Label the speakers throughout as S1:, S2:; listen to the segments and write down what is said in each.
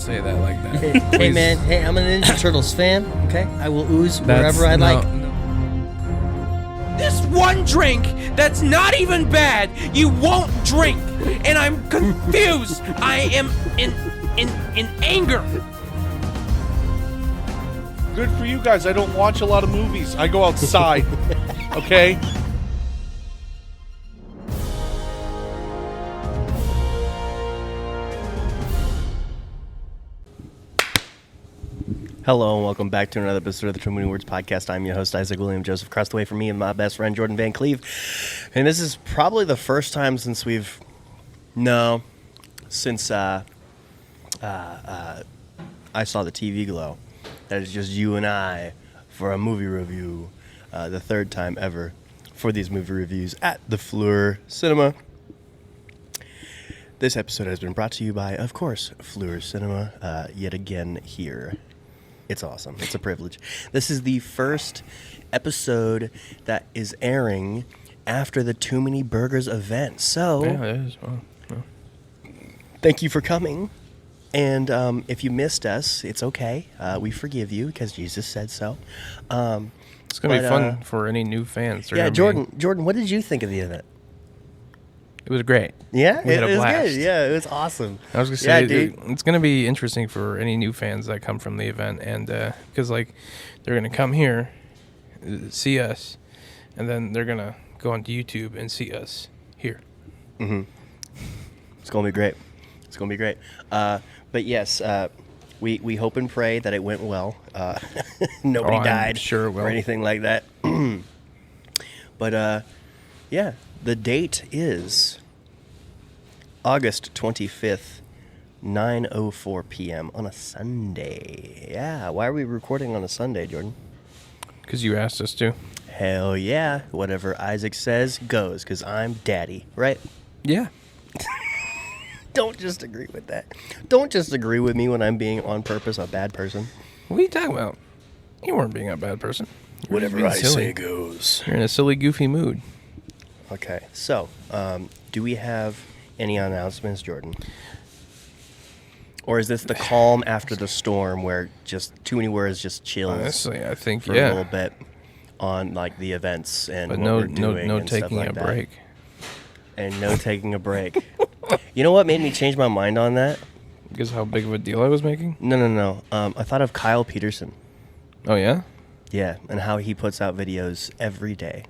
S1: say that like that.
S2: Hey, man. Hey, I'm a Ninja Turtles fan. Okay, I will ooze wherever I like.
S1: This one drink that's not even bad, you won't drink, and I'm confused. I am in anger.
S3: Good for you guys. I don't watch a lot of movies. I go outside. Okay?
S2: Hello and welcome back to another episode of the Too Many Words Podcast. I'm your host, Isaac William Joseph. Across the way from me and my best friend, Jordan Van Cleve. And this is probably the first time since since I saw the TV glow, that it's just you and I for a movie review. The third time ever for these movie reviews at the Fleur Cinema. This episode has been brought to you by, of course, Fleur Cinema, yet again here. It's awesome. It's a privilege. This is the first episode that is airing after the Too Many Burgers event. So,
S1: yeah, it is. Well,
S2: thank you for coming. And if you missed us, it's okay. We forgive you because Jesus said so.
S1: it's going to be fun for any new fans.
S2: Yeah, Jordan, what did you think of the event?
S1: It was great.
S2: Yeah,
S1: we had a blast.
S2: Good. Yeah, it was awesome.
S1: I was gonna say, it's gonna be interesting for any new fans that come from the event, and because they're gonna come here, see us, and then they're gonna go onto YouTube and see us here.
S2: Mm-hmm. It's gonna be great. It's gonna be great. But yes, we hope and pray that it went well. Nobody died,
S1: sure it will.
S2: Or anything like that. But yeah. The date is August 25th, 9:04 p.m. on a Sunday. Yeah, why are we recording on a Sunday, Jordan?
S1: Because you asked us to.
S2: Hell yeah. Whatever Isaac says goes, because I'm daddy, right?
S1: Yeah.
S2: Don't just agree with that. Don't just agree with me when I'm being on purpose a bad person.
S1: What are you talking about? You weren't being a bad person.
S2: Whatever I say goes.
S1: You're in a silly, goofy mood.
S2: Okay, so do we have any announcements, Jordan? Or is this the calm after the storm where just Too Many Words just chills?
S1: Honestly, I think
S2: for a little bit on like the events and
S1: but
S2: what we're doing
S1: no
S2: and stuff
S1: taking
S2: like
S1: a
S2: that.
S1: break.
S2: And no taking a break. You know what made me change my mind on that?
S1: Because how big of a deal I was making?
S2: No. I thought of Kyle Peterson.
S1: Oh yeah?
S2: Yeah, and how he puts out videos every day.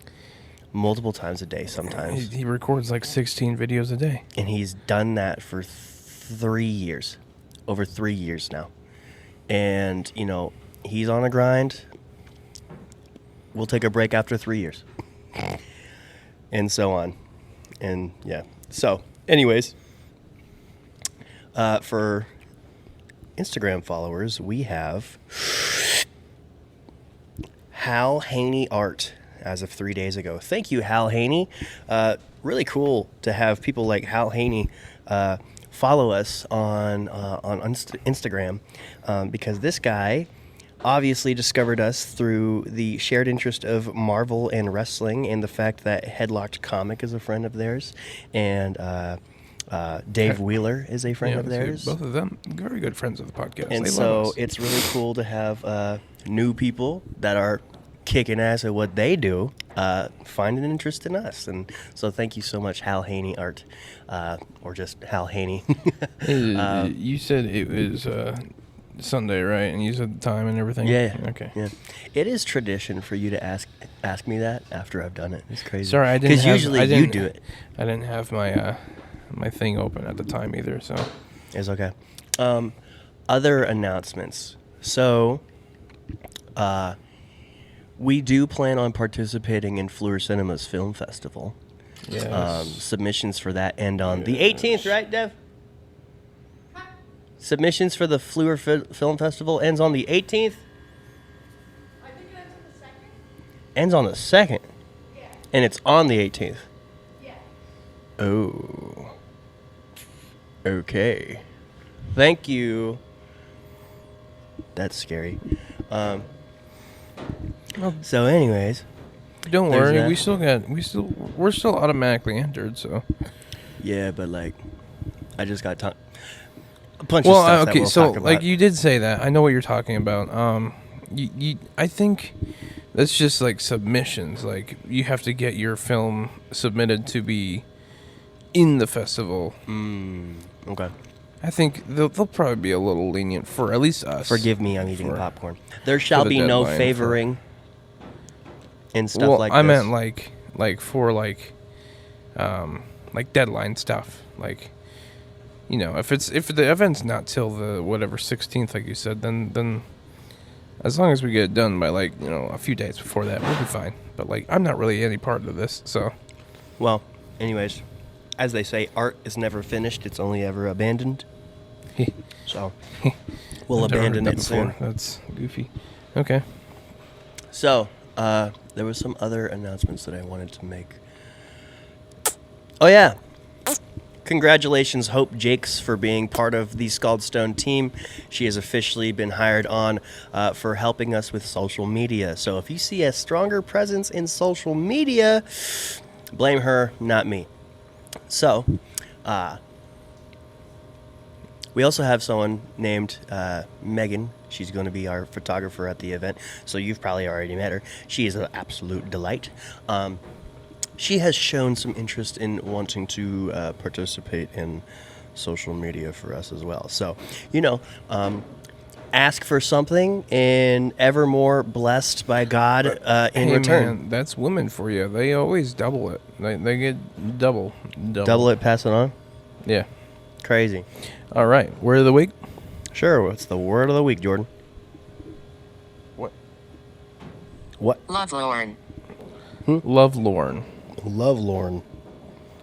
S2: Multiple times a day sometimes.
S1: He records like 16 videos a day.
S2: And he's done that for 3 years. Over 3 years now. And, he's on a grind. We'll take a break after 3 years. And so on. And, yeah. So, anyways. For Instagram followers, we have Hal Haney Art. As of 3 days ago. Thank you, Hal Haney. Really cool to have people like Hal Haney follow us on Instagram because this guy obviously discovered us through the shared interest of Marvel and wrestling and the fact that Headlocked Comic is a friend of theirs and Dave Wheeler is a friend of theirs.
S1: Both of them very good friends of the podcast.
S2: And
S1: they
S2: so
S1: love us.
S2: It's really cool to have new people that are kicking ass at what they do, find an interest in us. And so thank you so much, Hal Haney Art, or just Hal Haney.
S1: You said it was Sunday, right? And you said the time and everything?
S2: Yeah.
S1: Okay.
S2: Yeah. It is tradition for you to ask me that after I've done it. It's crazy.
S1: Sorry, I didn't
S2: because usually you do it.
S1: I didn't have my my thing open at the time either, so.
S2: It's okay. Other announcements. So, we do plan on participating in Fleur Cinema's film festival.
S1: Yes.
S2: Submissions for that end on the 18th, right, Dev? Submissions for the Fleur Film Festival ends on the 18th?
S4: I think it ends on the 2nd.
S2: Ends on the 2nd?
S4: Yeah.
S2: And it's on the 18th?
S4: Yeah.
S2: Oh. Okay. Thank you. That's scary. So anyways,
S1: don't
S2: there's
S1: worry,
S2: that.
S1: we're still automatically entered, so.
S2: Yeah, but like I just got a bunch of stuff that
S1: okay,
S2: we'll
S1: so
S2: talk about.
S1: like you did say that. I know what you're talking about. I think that's just like submissions. Like you have to get your film submitted to be in the festival.
S2: Okay.
S1: I think they'll probably be a little lenient for at least us.
S2: Forgive me, I'm eating
S1: for-
S2: popcorn. There shall
S1: the
S2: be no
S1: deadline for-
S2: favoring and stuff
S1: Well,
S2: like
S1: I
S2: this.
S1: meant for deadline stuff. Like, you know, if the event's not till the whatever 16th, like you said, then as long as we get it done by like, you know, a few days before that, we'll be fine. But like, I'm not really any part of this, so.
S2: Well, anyways, as they say, art is never finished; it's only ever abandoned. So we'll
S1: I've never
S2: abandon
S1: heard
S2: it
S1: that
S2: soon.
S1: before. That's goofy. Okay.
S2: So there was some other announcements that I wanted to make. Oh yeah. Congratulations, Hope Jakes, for being part of the Scald Stone team. She has officially been hired on for helping us with social media. So if you see a stronger presence in social media, blame her, not me. So, we also have someone named Megan. She's going to be our photographer at the event. So you've probably already met her. She is an absolute delight. She has shown some interest in wanting to participate in social media for us as well. So, you know, ask for something and ever more blessed by God in
S1: Hey,
S2: return.
S1: man, that's women for you. They always double it. They get double.
S2: Double it, pass it on.
S1: Yeah.
S2: Crazy.
S1: All right. Word of the week.
S2: Sure, what's the word of the week, Jordan?
S1: What?
S2: What?
S5: Lovelorn.
S1: Lovelorn.
S2: Lovelorn.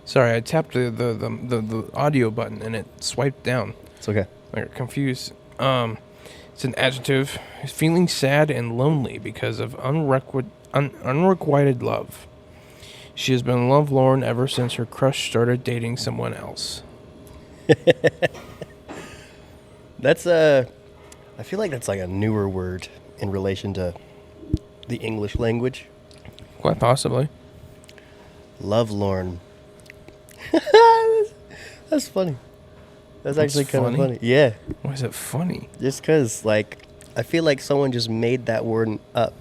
S1: Sorry, I tapped the audio button and it swiped down.
S2: It's okay.
S1: I got confused. It's an adjective. Feeling sad and lonely because of unrequited love. She has been lovelorn ever since her crush started dating someone else.
S2: That's I feel like that's like a newer word in relation to the English language.
S1: Quite possibly.
S2: Lovelorn. That's funny. That's actually kind of
S1: funny?
S2: funny. Yeah.
S1: Why is it funny?
S2: Just because, like, I feel like someone just made that word up.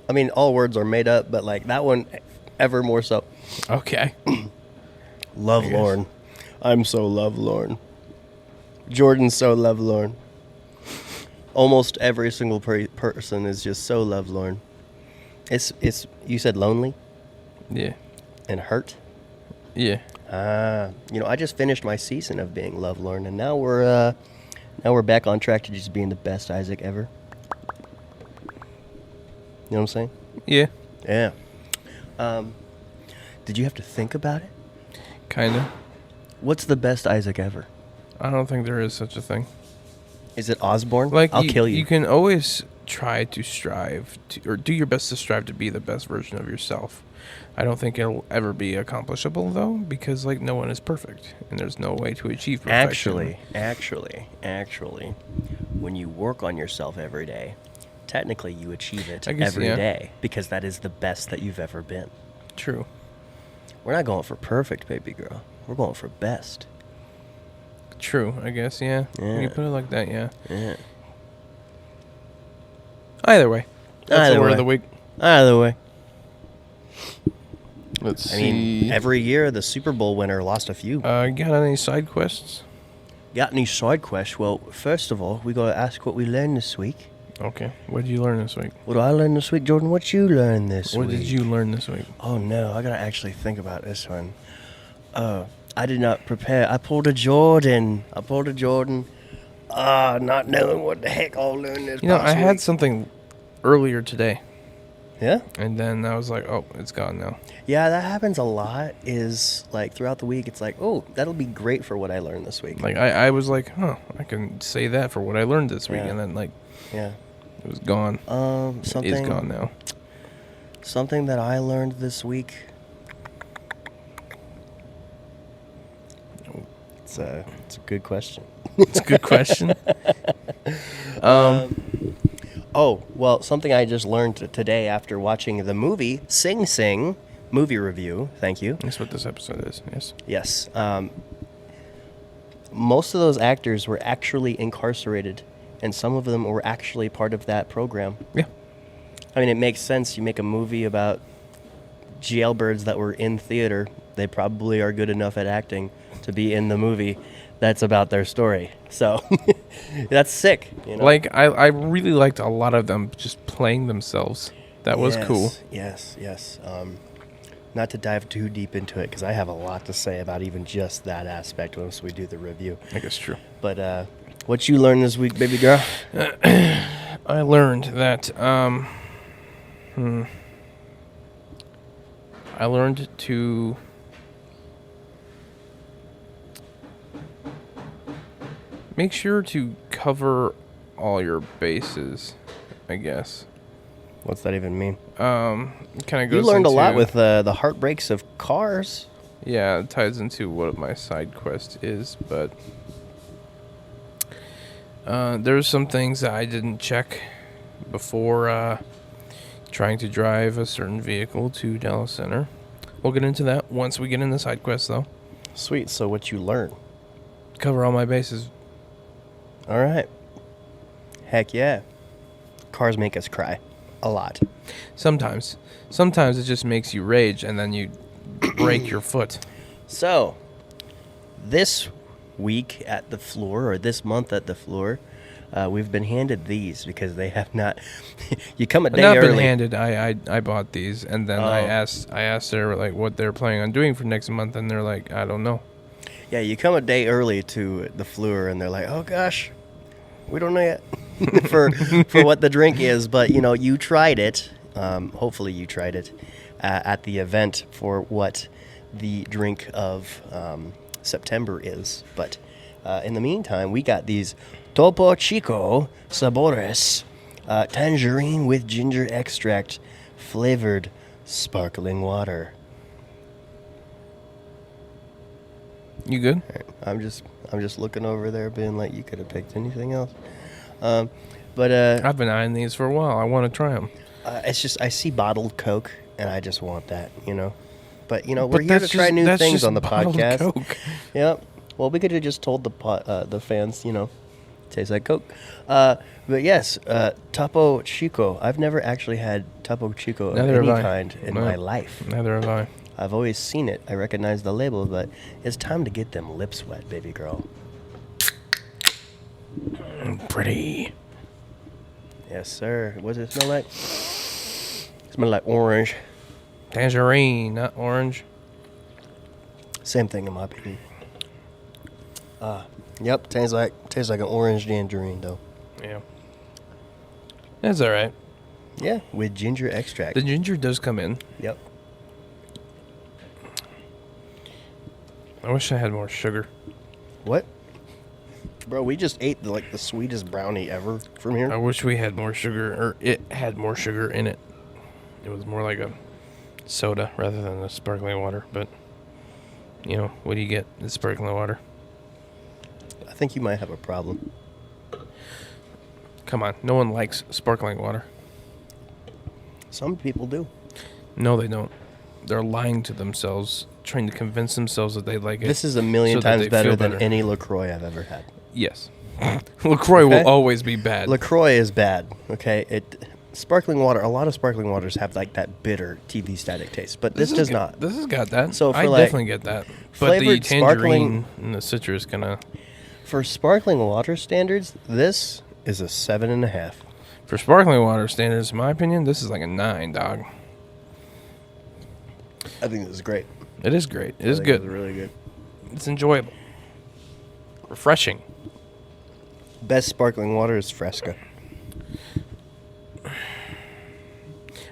S2: I mean, all words are made up, but, like, that one ever more so.
S1: Okay.
S2: Lovelorn. I'm so lovelorn. Jordan's so lovelorn. Almost every single person is just so lovelorn. It's. You said lonely
S1: Yeah.
S2: and hurt.
S1: Yeah.
S2: You know, I just finished my season of being lovelorn, and now we're back on track to just being the best Isaac ever. You know what I'm saying?
S1: Yeah.
S2: Yeah. Did you have to think about it?
S1: Kinda.
S2: What's the best Isaac ever?
S1: I don't think there is such a thing.
S2: Is it Osborne?
S1: Like,
S2: I'll kill you.
S1: You can always try to strive to, or do your best to strive to be the best version of yourself. I don't think it'll ever be accomplishable, though, because, like, no one is perfect, and there's no way to achieve perfection.
S2: Actually, when you work on yourself every day, technically you achieve it
S1: I guess,
S2: every day
S1: yeah.
S2: because that is the best that you've ever been.
S1: True.
S2: We're not going for perfect, baby girl. We're going for best.
S1: True, I guess, yeah. When you
S2: Yeah.
S1: put it like that, yeah.
S2: Yeah.
S1: Either way. That's
S2: Either
S1: the word
S2: way.
S1: of the week.
S2: Either way.
S1: Let's
S2: I
S1: see.
S2: mean, every year the Super Bowl winner lost a few.
S1: Got any side quests?
S2: Got any side quests? Well, first of all, we got to ask what we learned this week.
S1: Okay. What did you learn this week?
S2: What did I learn this week, Jordan? What you learn this
S1: What
S2: week?
S1: did you learn this week?
S2: Oh no, I gotta actually think about this one. I did not prepare. I pulled a Jordan. Not knowing what the heck I'll learn this.
S1: You know,
S2: past
S1: I had
S2: week.
S1: something earlier today,
S2: Yeah.
S1: and then I was like, oh, it's gone now.
S2: Yeah, that happens a lot. Is like throughout the week, it's like, oh, that'll be great for what I learned this week.
S1: Like, I was like, huh, I can say that for what I learned this week,
S2: Yeah.
S1: and then, like,
S2: Yeah.
S1: it was gone.
S2: Something.
S1: It is gone now.
S2: Something that I learned this week. It's a good question.
S1: It's a good question.
S2: Oh, well, something I just learned today after watching the movie Sing Sing movie review. Thank you.
S1: That's what this episode is, yes.
S2: Yes. most of those actors were actually incarcerated, and some of them were actually part of that program.
S1: Yeah.
S2: I mean, it makes sense. You make a movie about jailbirds that were in theater. They probably are good enough at acting to be in the movie that's about their story. So that's sick. You know?
S1: Like, I really liked a lot of them just playing themselves. That was cool.
S2: Yes. Not to dive too deep into it, because I have a lot to say about even just that aspect once we do the review.
S1: I guess true.
S2: But what you learned this week, baby girl?
S1: I learned that I learned to make sure to cover all your bases, I guess.
S2: What's that even mean?
S1: Kind of goes.
S2: You learned a lot
S1: into-
S2: with the heartbreaks of cars.
S1: Yeah, it ties into what my side quest is, but there's some things that I didn't check before trying to drive a certain vehicle to Dallas Center. We'll get into that once we get in the side quest, though.
S2: Sweet. So what you learned?
S1: Cover all my bases.
S2: All right. Heck yeah. Cars make us cry. A lot.
S1: Sometimes it just makes you rage, and then you break your foot.
S2: So, this week at the floor, or this month at the floor, we've been handed these because they have not. You come a day
S1: Not
S2: early.
S1: been handed. I bought these, and then I
S2: Oh.
S1: asked her like what they're planning on doing for next month, and they're like, I don't know.
S2: Yeah, you come a day early to the floor, and they're like, "Oh gosh, we don't know yet for what the drink is." But you know, you tried it. Hopefully, you tried it at the event for what the drink of September is. But in the meantime, we got these Topo Chico Sabores tangerine with ginger extract flavored sparkling water.
S1: You good?
S2: I'm just looking over there, being like, you could have picked anything else. But
S1: I've been eyeing these for a while. I want to try them.
S2: it's just I see bottled Coke, and I just want that, you know. But you know, we're here to try new things on the podcast.
S1: Coke.
S2: Yep. Well, we could have just told the fans, you know, tastes like Coke. But yes, Topo Chico. I've never actually had Topo Chico of
S1: Neither
S2: any
S1: have I.
S2: kind in
S1: No.
S2: my life.
S1: Neither have I.
S2: I've always seen it. I recognize the label, but it's time to get them lips wet, baby girl.
S1: Pretty.
S2: Yes, sir. What does it smell like? Smell like orange.
S1: Tangerine, not orange.
S2: Same thing in my opinion. Yep, tastes like an orange tangerine though.
S1: Yeah. That's all right.
S2: Yeah, with ginger extract.
S1: The ginger does come in.
S2: Yep.
S1: I wish I had more sugar.
S2: What? Bro, we just ate the sweetest brownie ever from here.
S1: I wish we had more sugar, or it had more sugar in it. It was more like a soda rather than a sparkling water. But, you know, what do you get? It's sparkling water.
S2: I think you might have a problem.
S1: Come on. No one likes sparkling water.
S2: Some people do.
S1: No, they don't. They're lying to themselves, trying to convince themselves that they like it.
S2: This is a million
S1: so that
S2: times
S1: they
S2: better
S1: feel
S2: than
S1: better.
S2: any LaCroix I've ever had.
S1: Yes. LaCroix
S2: Okay.
S1: will always be bad.
S2: LaCroix is bad, okay? Sparkling water, a lot of sparkling waters have like that bitter TV static taste, but this does not.
S1: This has got that.
S2: So for,
S1: I
S2: like,
S1: definitely get that. But the
S2: flavored
S1: tangerine and the citrus kind of...
S2: For sparkling water standards, this is a 7.5.
S1: For sparkling water standards, in my opinion, this is like a 9, dog.
S2: I think this is great.
S1: It is great. It is
S2: I think
S1: good.
S2: It's really good.
S1: It's enjoyable. Refreshing.
S2: Best sparkling water is Fresca.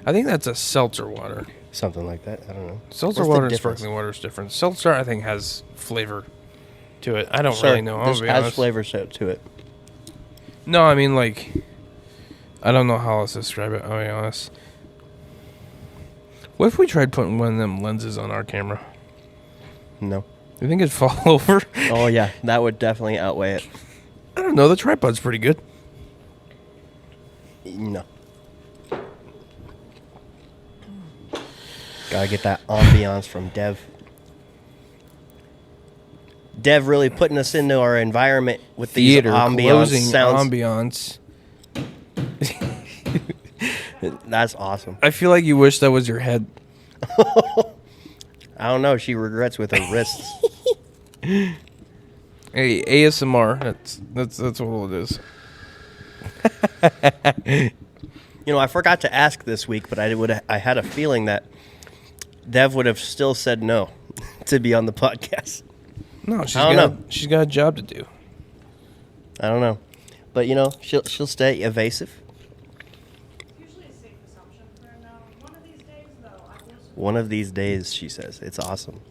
S1: I think that's a seltzer water.
S2: Something like that. I don't know.
S1: Seltzer
S2: What's the
S1: water and
S2: difference?
S1: sparkling water is different. Seltzer, I think, has flavor to it. I don't
S2: Sure,
S1: really know. I'll
S2: this
S1: be
S2: has
S1: honest.
S2: flavor to it.
S1: No, I mean, like, I don't know how else to describe it, I'll be honest. What if we tried putting one of them lenses on our camera?
S2: No.
S1: You think it'd fall over?
S2: Oh yeah, that would definitely outweigh it.
S1: I don't know. The tripod's pretty good.
S2: No. Gotta get that ambiance from Dev. Dev really putting us into our environment with
S1: Theater,
S2: these ambiance
S1: closing
S2: sounds.
S1: ambiance.
S2: That's awesome.
S1: I feel like you wish that was your head.
S2: I don't know. She regrets with her wrists.
S1: Hey, ASMR. That's what it is.
S2: You know, I forgot to ask this week, but I had a feeling that Dev would have still said no to be on the podcast.
S1: No,
S2: I don't know.
S1: she's got a job to do.
S2: I don't know, but you know, she'll stay evasive.
S4: Usually a safe assumption for a no. One of these days, though, I will.
S2: One of these days, she says. It's awesome.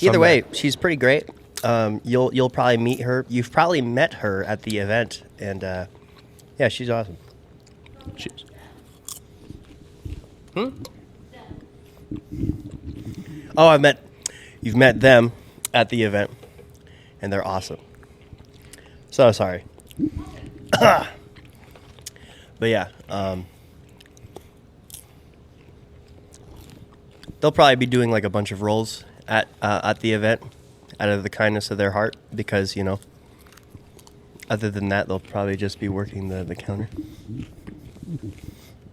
S2: Either way, she's pretty great. You'll probably meet her. You've probably met her at the event, and yeah, she's awesome.
S1: Cheers.
S2: Oh, you've met them at the event, and they're awesome. So sorry. But yeah, they'll probably be doing like a bunch of rolls at the event out of the kindness of their heart because, you know, other than that, they'll probably just be working the counter.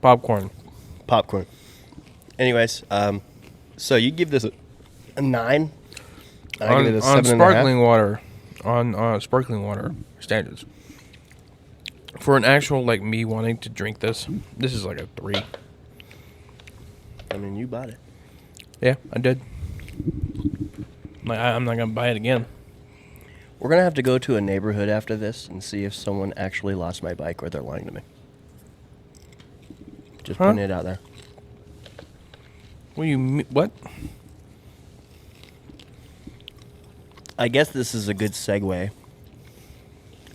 S1: Popcorn.
S2: Anyways, so you give this a 9? I
S1: On,
S2: give it a
S1: on
S2: 7.5.
S1: sparkling water standards. For an actual like me wanting to drink this is like a 3.
S2: I mean, you bought it.
S1: Yeah, I did. Like I'm not gonna buy it again.
S2: We're gonna have to go to a neighborhood after this and see if someone actually lost my bike or they're lying to me. Just
S1: Huh?
S2: putting it out there.
S1: What?
S2: I guess this is a good segue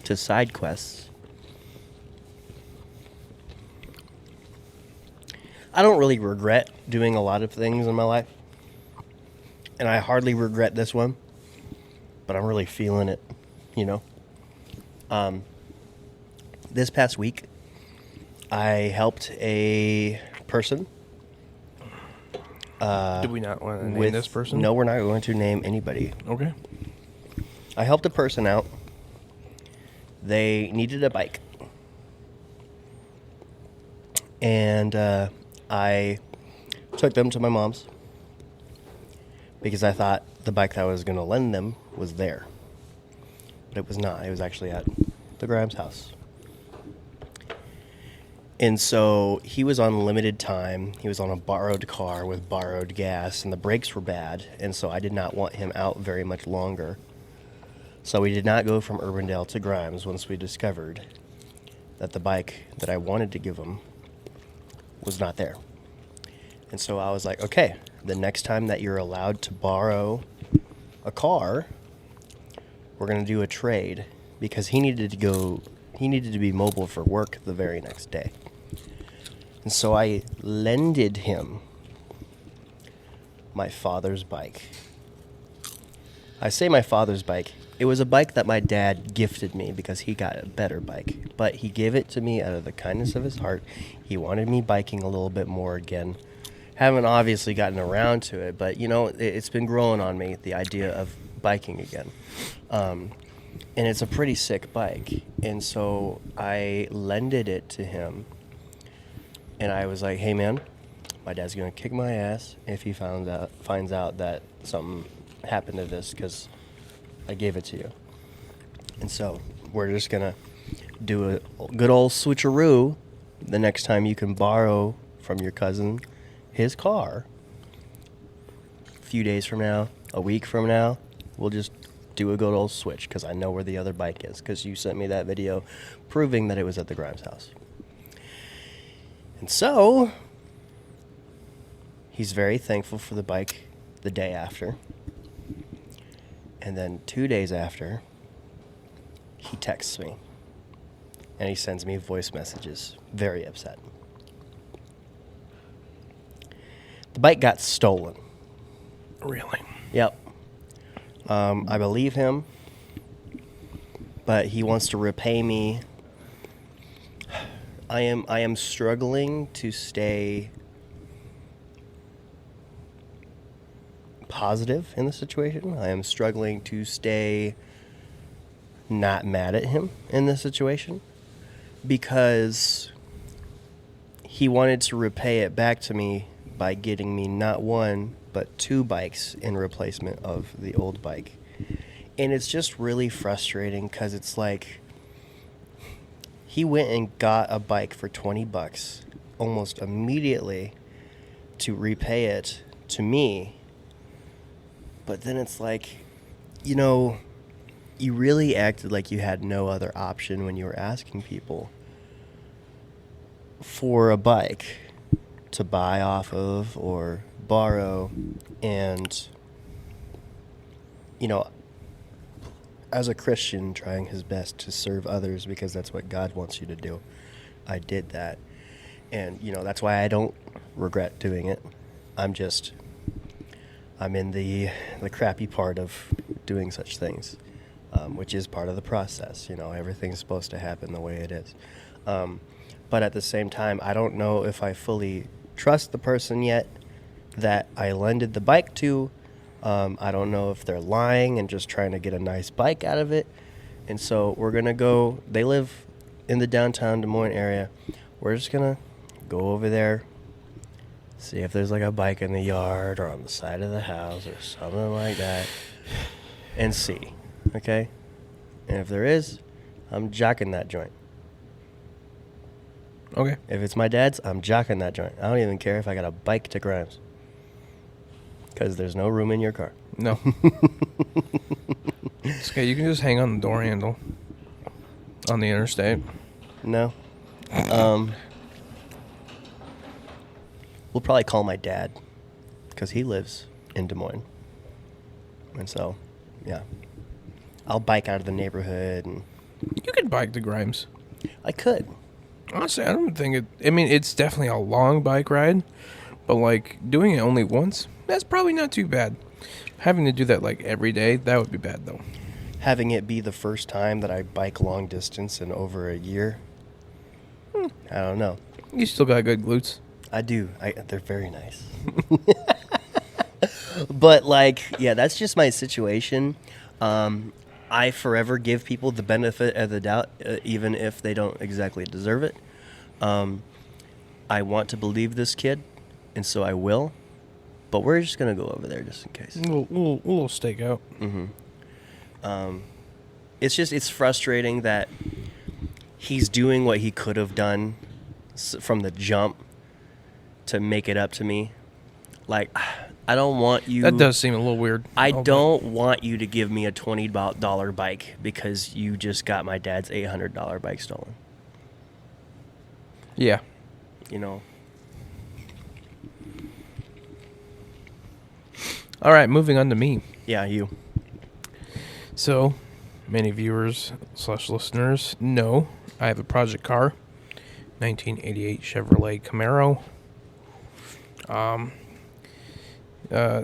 S2: to side quests. I don't really regret doing a lot of things in my life, and I hardly regret this one, but I'm really feeling it, you know. This past week, I helped a person.
S1: Do we not want to name this person?
S2: No, we're not going to name anybody.
S1: Okay.
S2: I helped a person out. They needed a bike. And I took them to my mom's because I thought the bike that I was going to lend them was there. But it was not. It was actually at the Grimes house. And so he was on limited time. He was on a borrowed car with borrowed gas, and the brakes were bad. And so I did not want him out very much longer. So we did not go from Urbandale to Grimes once we discovered that the bike that I wanted to give him was not there. And so I was like, okay, the next time that you're allowed to borrow a car, we're going to do a trade because he needed to be mobile for work the very next day. And so I lended him my father's bike. I say my father's bike. It was a bike that my dad gifted me because he got a better bike. But he gave it to me out of the kindness of his heart. He wanted me biking a little bit more again. Haven't obviously gotten around to it, but you know, it's been growing on me, the idea of biking again. And it's a pretty sick bike. And so I lended it to him. And I was like, hey man, my dad's going to kick my ass if he finds out that something happened to this because I gave it to you. And so we're just going to do a good old switcheroo the next time you can borrow from your cousin his car. A few days from now, a week from now, we'll just do a good old switch because I know where the other bike is because you sent me that video proving that it was at the Grimes house. And so he's very thankful for the bike the day after. And then 2 days after, he texts me. And he sends me voice messages, very upset. The bike got stolen.
S1: Really?
S2: Yep. I believe him, but he wants to repay me. I am struggling to stay positive in the situation. I am struggling to stay not mad at him in this situation because he wanted to repay it back to me by getting me not one, but 2 bikes in replacement of the old bike. And it's just really frustrating because it's like he went and got a bike for $20 almost immediately to repay it to me. But then it's like, you really acted like you had no other option when you were asking people for a bike to buy off of or borrow. And, as a Christian trying his best to serve others because that's what God wants you to do, I did that. And, that's why I don't regret doing it. I'm in the crappy part of doing such things, which is part of the process. Everything's supposed to happen the way it is. But at the same time, I don't know if I fully trust the person yet that I lended the bike to. I don't know if they're lying and just trying to get a nice bike out of it. And so we're going to go. They live in the downtown Des Moines area. We're just going to go over there, see if there's like a bike in the yard or on the side of the house or something like that, and see. Okay? And if there is, I'm jocking that joint.
S1: Okay.
S2: If it's my dad's, I'm jocking that joint. I don't even care if I got a bike to Grimes. Because there's no room in your car.
S1: No. It's okay. You can just hang on the door handle on the interstate.
S2: No. We'll probably call my dad because he lives in Des Moines. And so, yeah. I'll bike out of the neighborhood. And
S1: You could bike to Grimes.
S2: I could.
S1: Honestly, I don't think it... I mean, it's definitely a long bike ride. But, doing it only once, that's probably not too bad. Having to do that, every day, that would be bad, though.
S2: Having it be the first time that I bike long distance in over a year, I don't know.
S1: You still got good glutes.
S2: I do. They're very nice. But, that's just my situation. I forever give people the benefit of the doubt, even if they don't exactly deserve it. I want to believe this kid, and so I will. But we're just going to go over there just in case.
S1: A little stakeout.
S2: Mm-hmm. It's frustrating that he's doing what he could have done from the jump to make it up to me. I don't want you...
S1: That does seem a little weird.
S2: I don't want you to give me a $20 bike because you just got my dad's $800 bike stolen.
S1: Yeah. All right, moving on to me.
S2: Yeah, you.
S1: So, many viewers / listeners know I have a project car, 1988 Chevrolet Camaro.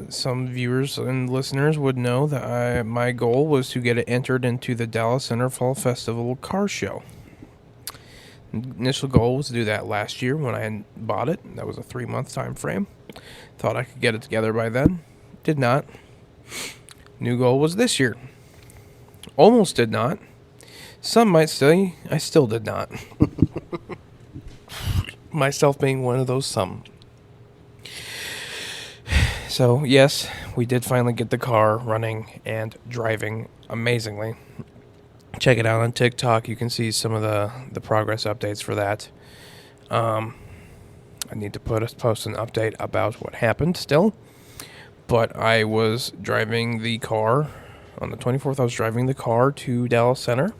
S1: Some viewers and listeners would know that my goal was to get it entered into the Dallas Center Fall Festival car show. Initial goal was to do that last year when I had bought it. That was a 3-month time frame. Thought I could get it together by then. Did not. New goal was this year. Almost did not. Some might say I still did not. Myself being one of those some. So, yes, we did finally get the car running and driving amazingly. Check it out on TikTok. You can see some of the progress updates for that. I need to post an update about what happened still. But I was driving the car. On the 24th, I was driving the car to Dallas Center.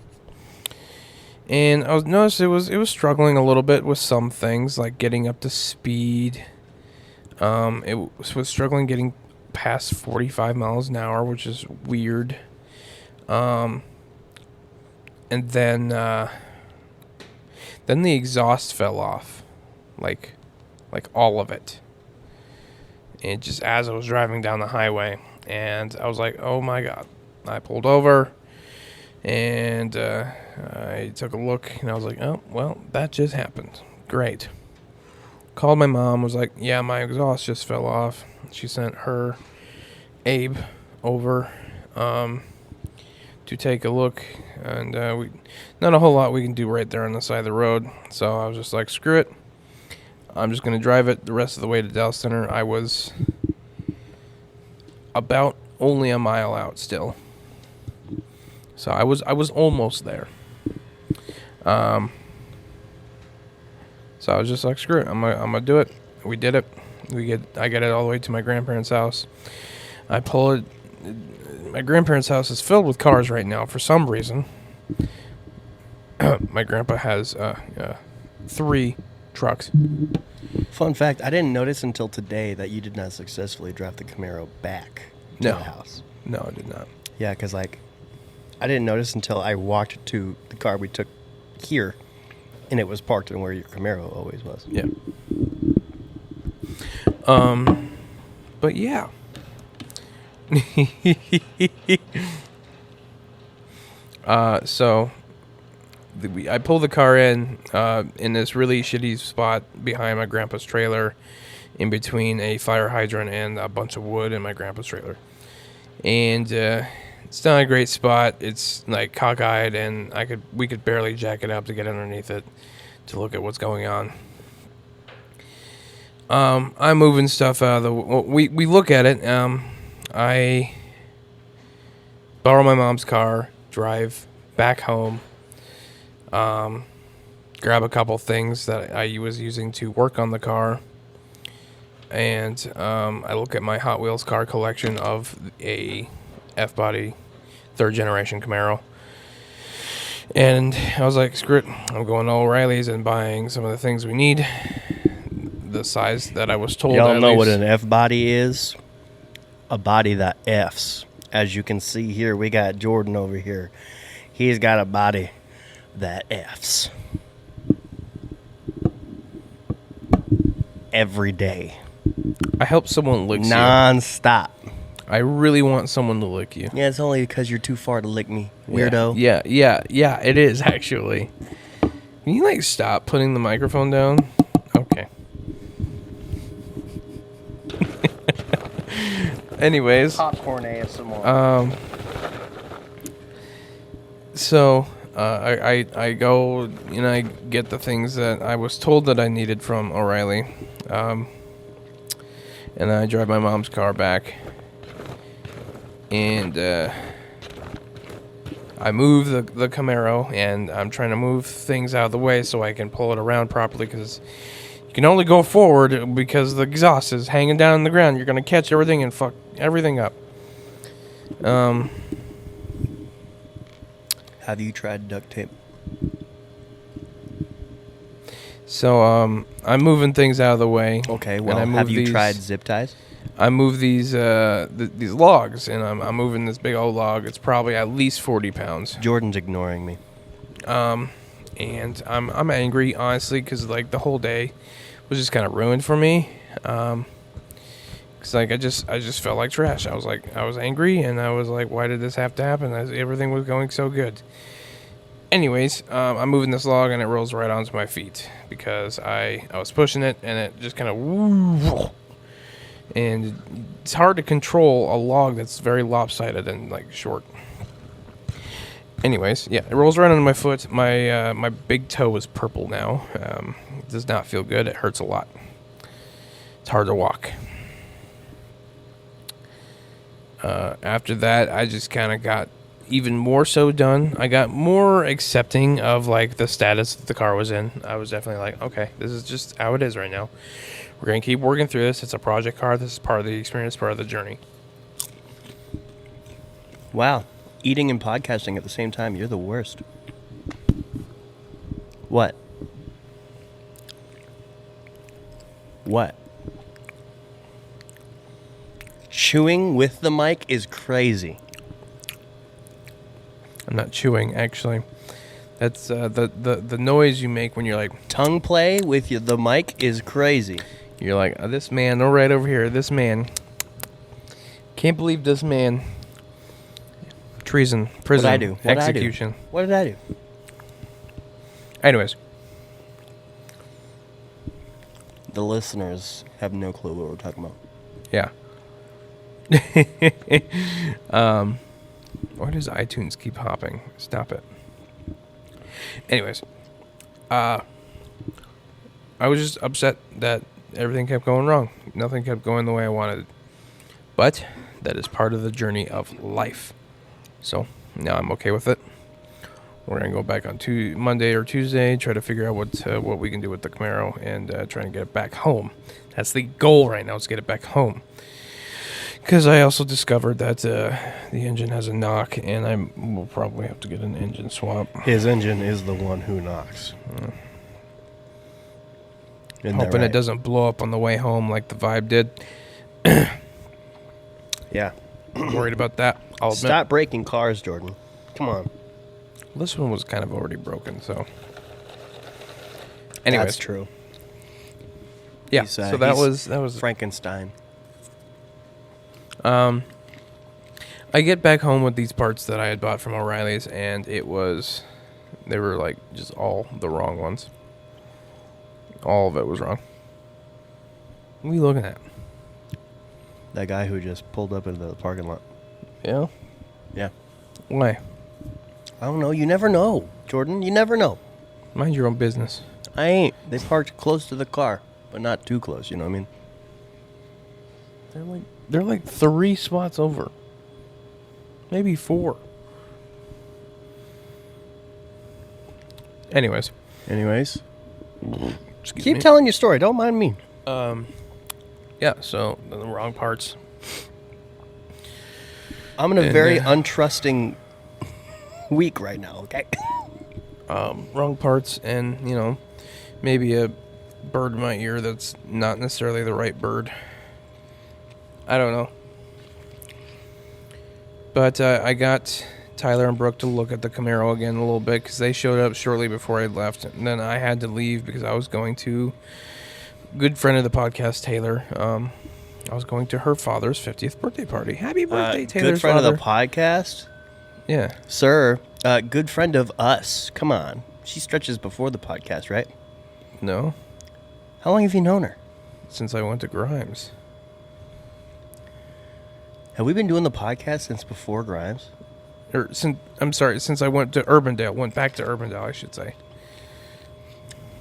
S1: And I noticed it was struggling a little bit with some things, like getting up to speed. It was struggling getting past 45 miles an hour, which is weird. And then the exhaust fell off, like all of it. And just as I was driving down the highway, and I was like, "Oh my God!" I pulled over, and I took a look, and I was like, "Oh well, that just happened. Great." Called my mom. Was like, "Yeah, my exhaust just fell off." She sent her Abe over to take a look, and we not a whole lot we can do right there on the side of the road. So I was just like, screw it. I'm just gonna drive it the rest of the way to Dallas Center. I was about only a mile out still, so I was almost there. So I was just like, screw it. I'm gonna do it. We did it. I get it all the way to my grandparents' house. I pull it. My grandparents' house is filled with cars right now for some reason. My grandpa has 3 trucks.
S2: Fun fact, I didn't notice until today that you did not successfully drive the Camaro back to
S1: No.
S2: the house.
S1: No, I did not.
S2: Yeah, because, like, I didn't notice until I walked to the car we took here, and it was parked in where your Camaro always was.
S1: Yeah. But yeah. So I pull the car in this really shitty spot behind my grandpa's trailer, in between a fire hydrant and a bunch of wood in my grandpa's trailer. And it's not a great spot. It's like cockeyed, and we could barely jack it up to get underneath it to look at what's going on. I'm moving stuff out of the. We look at it. I borrow my mom's car, drive back home, grab a couple things that I was using to work on the car, and I look at my Hot Wheels car collection of a F-body 3rd generation Camaro. And I was like, screw it. I'm going to O'Reilly's and buying some of the things we need. The size that I was told.
S2: Y'all know what an F body is? A body that Fs. As you can see here, we got Jordan over here. He's got a body that Fs. Every day.
S1: I hope someone licks
S2: Non-stop.
S1: you. I really want someone to lick you.
S2: Yeah, it's only because you're too far to lick me, weirdo.
S1: Yeah, it is actually. Can you, like, stop putting the microphone down? Okay. Anyways.
S2: Popcorn ASMR.
S1: So, I go, I get the things that I was told that I needed from O'Reilly. And I drive my mom's car back. And, I move the Camaro, and I'm trying to move things out of the way so I can pull it around properly, because you can only go forward because the exhaust is hanging down on the ground. You're going to catch everything and fuck everything up.
S2: Have you tried duct tape?
S1: So, I'm moving things out of the way.
S2: Okay,
S1: and
S2: well,
S1: I move
S2: have you
S1: these-
S2: tried zip ties?
S1: I move these logs, and I'm moving this big old log. It's probably at least 40 pounds.
S2: Jordan's ignoring me.
S1: And I'm angry, honestly, because, like, the whole day was just kind of ruined for me. Because, like, I just felt like trash. I was angry, and I was like, why did this have to happen? Everything was going so good. Anyways, I'm moving this log, and it rolls right onto my feet because I was pushing it, and it just kind of. And it's hard to control a log that's very lopsided and, like, short. Anyways, yeah, it rolls right onto my foot. My big toe is purple now. It does not feel good. It hurts a lot. It's hard to walk. After that, I just kind of got even more so done. I got more accepting of, like, the status that the car was in. I was definitely like, okay, this is just how it is right now. We're going to keep working through this. It's a project car. This is part of the experience, part of the journey.
S2: Wow. Eating and podcasting at the same time, you're the worst. What? What? Chewing with the mic is crazy.
S1: I'm not chewing, actually. That's the noise you make when you're like...
S2: Tongue play with the mic is crazy.
S1: You're like, this man, no, right over here, this man. Can't believe this man. Treason, prison,
S2: What'd I do? What'd
S1: execution.
S2: I do? What did I do?
S1: Anyways.
S2: The listeners have no clue what we're talking about.
S1: Yeah. Why does iTunes keep hopping? Stop it. Anyways, I was just upset that everything kept going wrong. Nothing kept going the way I wanted. But that is part of the journey of life. So now I'm okay with it. We're gonna go back on Monday or Tuesday, try to figure out what we can do with the Camaro, and try to get it back home. That's the goal right now, is get it back home. Because I also discovered that the engine has a knock, and I will probably have to get an engine swap.
S2: His engine is the one who knocks.
S1: Hoping it doesn't blow up on the way home like the Vibe did.
S2: Yeah.
S1: I'm worried about that. I'll admit.
S2: Stop breaking cars, Jordan. Come on.
S1: This one was kind of already broken, so. Anyways.
S2: That's true.
S1: Yeah, so that was
S2: Frankenstein.
S1: I get back home with these parts that I had bought from O'Reilly's, and they were like just all the wrong ones. All of it was wrong. What are you looking at?
S2: That guy who just pulled up into the parking lot.
S1: Yeah?
S2: Yeah.
S1: Why?
S2: I don't know. You never know, Jordan. You never know.
S1: Mind your own business.
S2: I ain't. They parked close to the car, but not too close. You know what I mean?
S1: They're like 3 spots over. Maybe 4. Anyways.
S2: Keep telling your story. Don't mind me.
S1: Yeah, so the wrong parts.
S2: I'm in a very untrusting week right now, okay?
S1: Wrong parts, and, maybe a bird in my ear that's not necessarily the right bird. I don't know. But I got Tyler and Brooke to look at the Camaro again a little bit, because they showed up shortly before I left. And then I had to leave because I was going to good friend of the podcast, Taylor. I was going to her father's 50th birthday party. Happy birthday, Taylor's
S2: good friend
S1: father.
S2: of the podcast?
S1: Yeah.
S2: Sir, good friend of us. Come on. She stretches before the podcast, right?
S1: No.
S2: How long have you known her?
S1: Since I went to Grimes.
S2: Have we been doing the podcast since before Grimes?
S1: Since I went to Urbandale. Went back to Urbandale, I should say.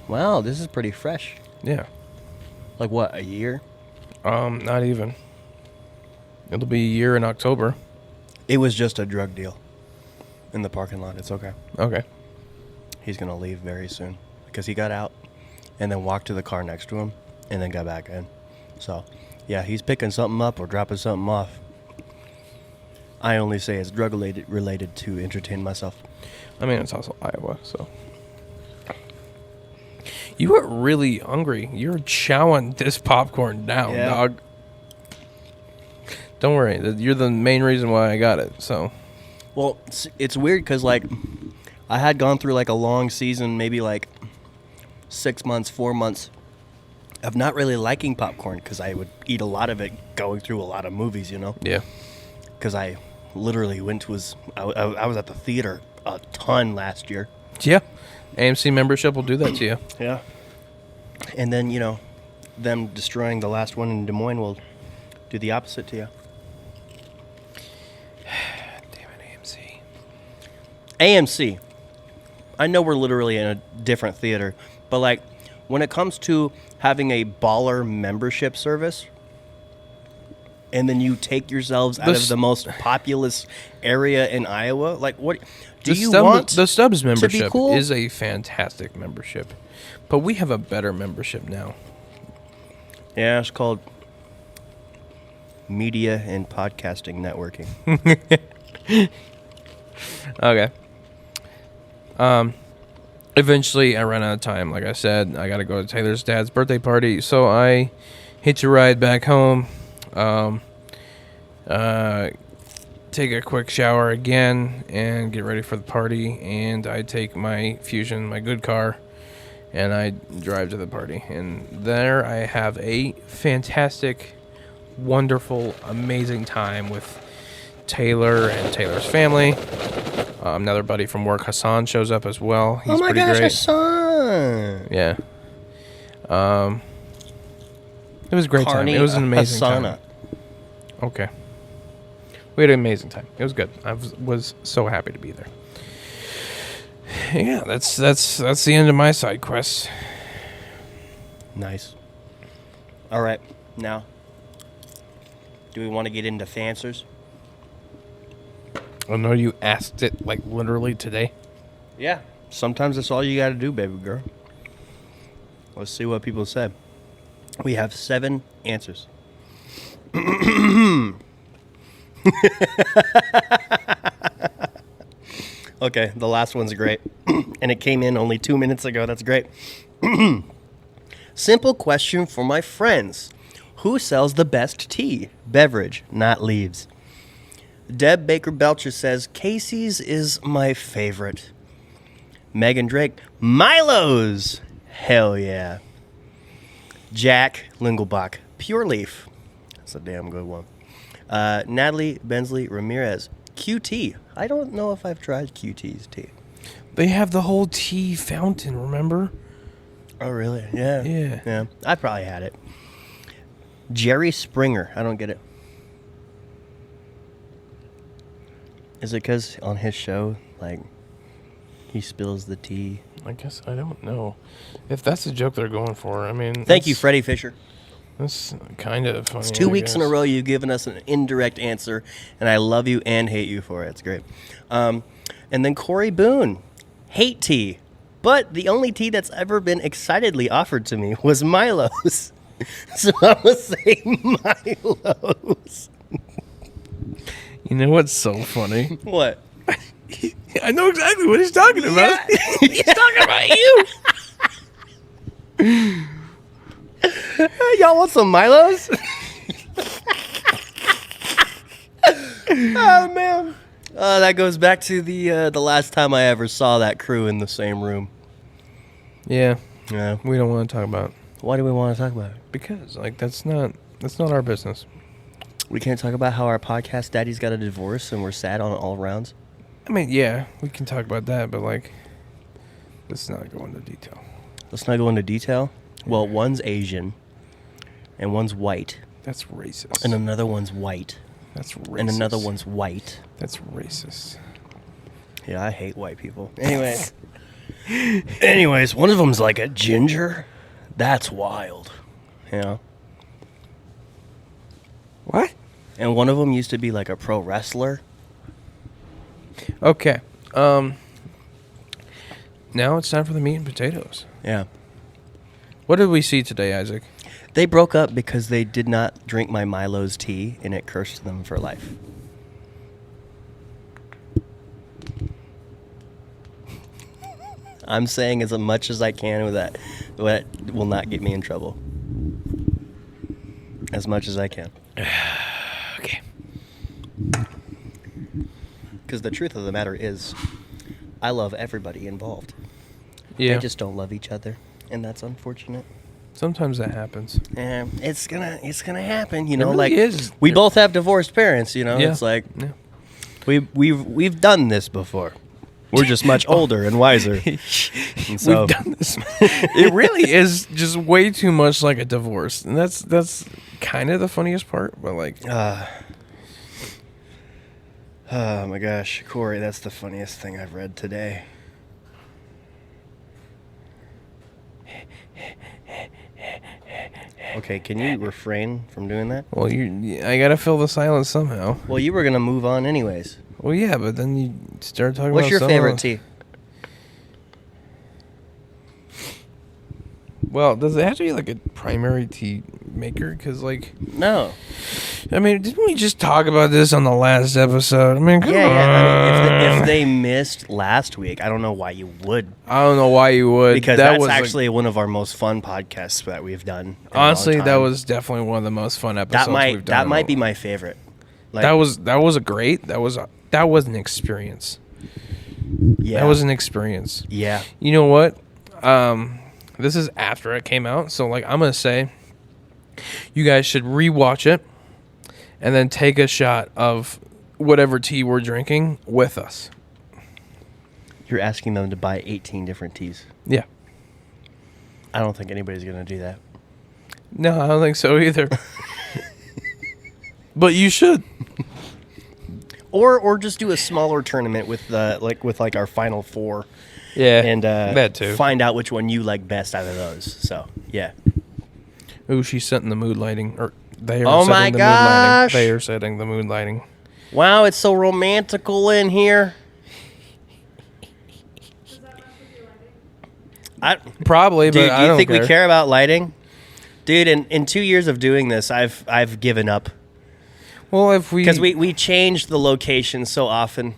S2: Wow, this is pretty fresh.
S1: Yeah.
S2: Like what, a year?
S1: Not even. It'll be a year in October.
S2: It was just a drug deal in the parking lot. It's okay.
S1: Okay.
S2: He's going to leave very soon because he got out and then walked to the car next to him and then got back in. So, yeah, he's picking something up or dropping something off. I only say it's drug related to entertain myself.
S1: I mean, it's also Iowa, so. You are really hungry. You're chowing this popcorn down,
S2: Yeah.
S1: dog. Don't worry. You're the main reason why I got it, so.
S2: Well, it's weird because, like, I had gone through, like, a long season, maybe, like, 6 months, 4 months, of not really liking popcorn because I would eat a lot of it going through a lot of movies, you know?
S1: Yeah.
S2: Because I literally I was at the theater a ton last year.
S1: Yeah. AMC membership will do that to you.
S2: Yeah. And then, them destroying the last one in Des Moines will do the opposite to you.
S1: Damn it, AMC.
S2: AMC. I know we're literally in a different theater, but, like, when it comes to having a baller membership service, and then you take yourselves out of the most populous area in Iowa, like, what do you want?
S1: The Stubbs membership
S2: cool?
S1: is a fantastic membership, but we have a better membership now.
S2: Yeah, it's called Media and Podcasting Networking.
S1: Okay. Eventually, I ran out of time. Like I said, I got to go to Taylor's dad's birthday party, so I hitch a ride back home. Take a quick shower again and get ready for the party, and I take my Fusion, my good car, and I drive to the party. And there I have a fantastic, wonderful, amazing time with Taylor and Taylor's family. Another buddy from work, Hassan, shows up as well. He's
S2: my
S1: pretty
S2: gosh,
S1: great.
S2: Hassan!
S1: Yeah. It was a great time. It was an amazing time. Okay. We had an amazing time. It was good. I was so happy to be there. Yeah, that's the end of my side quest.
S2: Nice. All right. Now, do we want to get into fanswers?
S1: I know you asked it like literally today.
S2: Yeah. Sometimes that's all you got to do, baby girl. Let's see what people say. We have 7 answers. Okay, the last one's great. And it came in only 2 minutes ago. That's great. Simple question for my friends. Who sells the best tea? Beverage, not leaves. Deb Baker Belcher says, Casey's is my favorite. Megan Drake, Milo's. Hell yeah. Jack Lingelbach, Pure Leaf. That's a damn good one. Natalie Bensley Ramirez, QT. I don't know if I've tried QT's tea.
S1: They have the whole tea fountain, remember?
S2: Oh, really? Yeah.
S1: Yeah.
S2: Yeah. I probably had it. Jerry Springer. I don't get it. Is it because on his show, like, he spills the tea?
S1: I guess I don't know. If that's the joke they're going for, I mean...
S2: Thank you, Freddie Fisher.
S1: That's kind of funny.
S2: It's 2 weeks in a
S1: guess.
S2: row you've given us an indirect answer, and I love you and hate you for it. It's great. And then Corey Boone. Hate tea. But the only tea that's ever been excitedly offered to me was Milo's. So I'm going to say Milo's.
S1: You know what's so funny?
S2: What?
S1: I know exactly what he's talking about.
S2: He's talking about you. Hey, y'all want some Milo's? Oh, man. That goes back to the last time I ever saw that crew in the same room.
S1: Yeah,
S2: Yeah.
S1: we don't want to talk about it.
S2: Why do we want to talk about it?
S1: Because, like, that's not our business.
S2: We can't talk about how our podcast daddy's got a divorce and we're sad on all rounds.
S1: I mean, yeah, we can talk about that, but, like, let's not go into detail.
S2: Let's not go into detail. Well, one's Asian and one's white.
S1: That's racist.
S2: And another one's white.
S1: That's racist.
S2: And another one's white.
S1: That's racist.
S2: Yeah, I hate white people. Anyways, one of them's like a ginger. That's wild. You know?
S1: What?
S2: And one of them used to be like a pro wrestler.
S1: Okay. Now it's time for the meat and potatoes.
S2: Yeah.
S1: What did we see today, Isaac?
S2: They broke up because they did not drink my Milo's tea, and it cursed them for life. I'm saying as much as I can with that. That will not get me in trouble. As much as I can.
S1: Okay.
S2: Because the truth of the matter is, I love everybody involved.
S1: Yeah.
S2: They just don't love each other, and that's unfortunate.
S1: Sometimes that happens.
S2: And it's gonna happen, you
S1: It
S2: know.
S1: really
S2: like
S1: is.
S2: we both have divorced parents, you know.
S1: Yeah.
S2: It's like
S1: Yeah.
S2: we've done this before. We're just much older and wiser. And so,
S1: We've done this. It really is just way too much like a divorce, and that's kind of the funniest part. But like,
S2: oh my gosh, Corey, that's the funniest thing I've read today. Okay, can you refrain from doing that?
S1: well, I gotta fill the silence somehow.
S2: Well, you were gonna move on anyways.
S1: Well, yeah, but then you start talking
S2: What's
S1: about
S2: your
S1: someone
S2: favorite
S1: else.
S2: tea?
S1: Well, does it have to be like a primary tea maker? Because like,
S2: No.
S1: I mean, didn't we just talk about this on the last episode? I mean, come
S2: Yeah. I mean,
S1: on.
S2: if they missed last week, I don't know why you would.
S1: I don't know why you would.
S2: Because
S1: that
S2: that's
S1: was like-
S2: actually one of our most fun podcasts that we've done. in a long
S1: honestly, that
S2: time.
S1: was definitely one of the most fun episodes we've done.
S2: That might be my favorite. Like,
S1: that was a great. That was an experience.
S2: yeah.
S1: That was an experience.
S2: Yeah.
S1: You know what? This is after it came out, so like I'm gonna say, you guys should rewatch it, and then take a shot of whatever tea we're drinking with us.
S2: You're asking them to buy 18 different teas.
S1: Yeah.
S2: I don't think anybody's going to do that.
S1: No, I don't think so either. But you should.
S2: or just do a smaller tournament with with our final four.
S1: Yeah,
S2: And
S1: that too.
S2: find out which one you like best out of those. So yeah.
S1: Ooh, she's setting the mood lighting, or they are
S2: Oh
S1: setting
S2: my
S1: the
S2: gosh.
S1: mood lighting. They are setting the mood lighting.
S2: Wow, it's so romantical in here.
S4: Does that mess with your lighting?
S2: I,
S1: Probably,
S2: dude,
S1: but
S2: do
S1: I
S2: you
S1: don't
S2: think
S1: care.
S2: we care about lighting? Dude, in 2 years of doing this, I've given up
S1: Well, if we
S2: because we changed the location so often